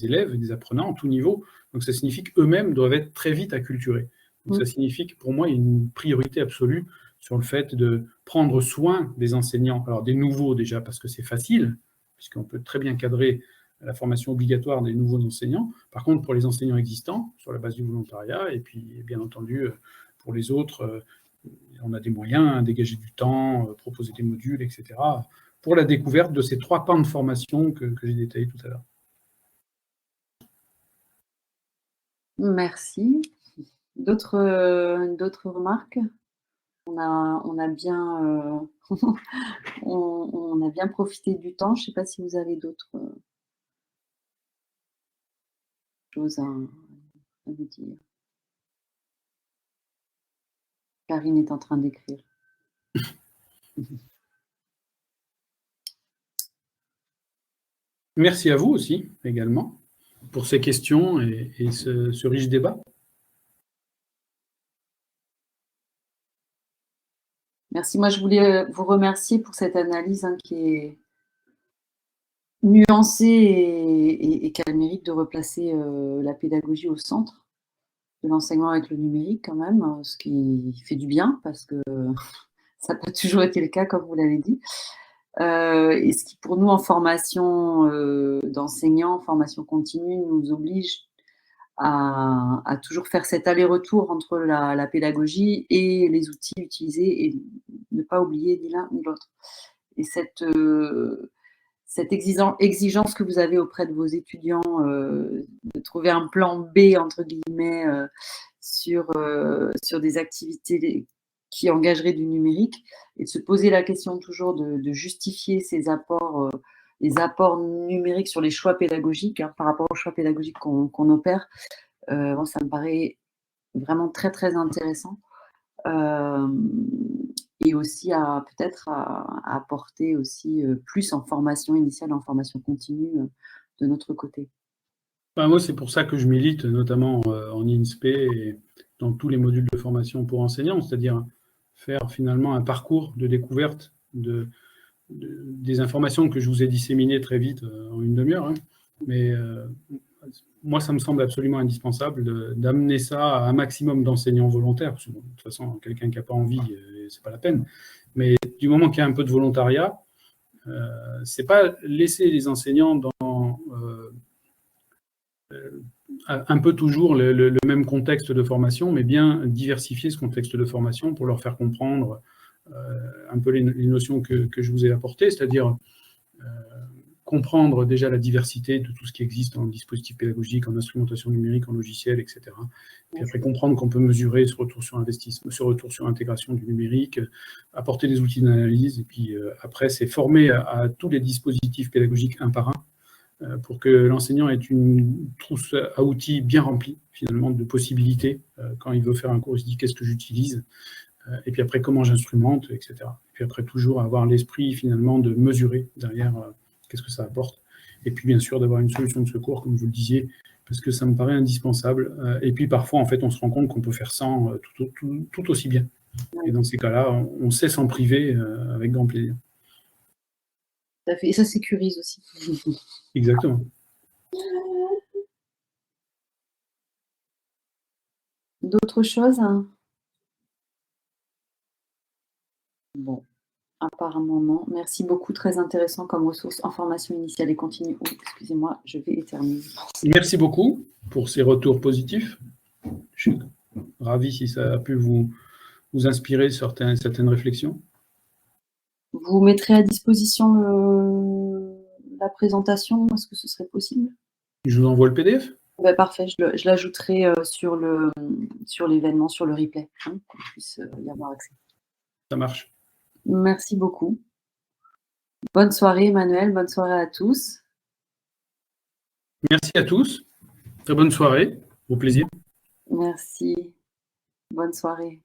Speaker 2: élèves et des apprenants à tout niveau. Donc ça signifie qu'eux-mêmes doivent être très vite acculturés. Donc ça signifie que pour moi, il y a une priorité absolue sur le fait de prendre soin des enseignants. Alors des nouveaux déjà, parce que c'est facile, puisqu'on peut très bien cadrer la formation obligatoire des nouveaux enseignants. Par contre, pour les enseignants existants, sur la base du volontariat, et puis bien entendu, pour les autres, on a des moyens, dégager du temps, proposer des modules, etc., pour la découverte de ces 3 pans de formation que j'ai détaillés tout à l'heure.
Speaker 1: Merci. D'autres remarques? On a bien, on a bien profité du temps. Je ne sais pas si vous avez d'autres choses à vous dire. Karine est en train d'écrire.
Speaker 2: Merci à vous aussi, également, pour ces questions et ce riche débat.
Speaker 1: Merci. Moi, je voulais vous remercier pour cette analyse, hein, qui est nuancée et qui a le mérite de replacer la pédagogie au centre de l'enseignement avec le numérique quand même, ce qui fait du bien parce que ça n'a pas toujours été le cas, comme vous l'avez dit. Et ce qui, pour nous, en formation d'enseignants, formation continue, nous oblige à toujours faire cet aller-retour entre la pédagogie et les outils utilisés et ne pas oublier ni l'un ni l'autre. Et cette exigence que vous avez auprès de vos étudiants de trouver un plan B, entre guillemets, sur des activités qui engageraient du numérique, et de se poser la question toujours de justifier ces apports, les apports numériques sur les choix pédagogiques, hein, par rapport aux choix pédagogiques qu'on opère. Moi, ça me paraît vraiment très, très intéressant. Et aussi peut-être à apporter aussi plus en formation initiale, en formation continue de notre côté.
Speaker 2: Ben, moi, c'est pour ça que je milite, notamment en INSPE et dans tous les modules de formation pour enseignants, c'est-à-dire faire finalement un parcours de découverte des informations que je vous ai disséminées très vite en une demi-heure. Hein. Mais moi, ça me semble absolument indispensable d'amener ça à un maximum d'enseignants volontaires. Parce que, bon, de toute façon, quelqu'un qui n'a pas envie, c'est pas la peine. Mais du moment qu'il y a un peu de volontariat, c'est pas laisser les enseignants dans un peu toujours le même contexte de formation, mais bien diversifier ce contexte de formation pour leur faire comprendre un peu les notions que je vous ai apportées, c'est-à-dire comprendre déjà la diversité de tout ce qui existe en dispositif pédagogique, en instrumentation numérique, en logiciel, etc. Puis après, comprendre qu'on peut mesurer ce retour sur investissement, ce retour sur intégration du numérique, apporter des outils d'analyse, et puis après, c'est former à tous les dispositifs pédagogiques un par un, pour que l'enseignant ait une trousse à outils bien remplie, finalement, de possibilités. Quand il veut faire un cours, il se dit qu'est-ce que j'utilise, et puis après, comment j'instrumente, etc. Et puis après, toujours avoir l'esprit, finalement, de mesurer derrière qu'est-ce que ça apporte. Et puis, bien sûr, d'avoir une solution de secours, comme vous le disiez, parce que ça me paraît indispensable. Et puis, parfois, en fait, on se rend compte qu'on peut faire sans tout aussi bien. Et dans ces cas-là, on sait s'en priver avec grand plaisir.
Speaker 1: Et ça sécurise aussi.
Speaker 2: Exactement.
Speaker 1: D'autres choses, hein? Bon, apparemment non. Merci beaucoup, très intéressant comme ressource en formation initiale et continue. Oh, excusez-moi, je vais éternuer.
Speaker 2: Merci beaucoup pour ces retours positifs. Je suis ravi si ça a pu vous inspirer certaines réflexions.
Speaker 1: Vous mettrez à disposition la présentation, est-ce que ce serait possible?
Speaker 2: Je vous envoie le PDF.
Speaker 1: Bah, parfait, je l'ajouterai sur l'événement, sur le replay, hein, qu'on puisse y avoir accès.
Speaker 2: Ça marche.
Speaker 1: Merci beaucoup. Bonne soirée, Emmanuel. Bonne soirée à tous.
Speaker 2: Merci à tous. Très bonne soirée. Au plaisir.
Speaker 1: Merci. Bonne soirée.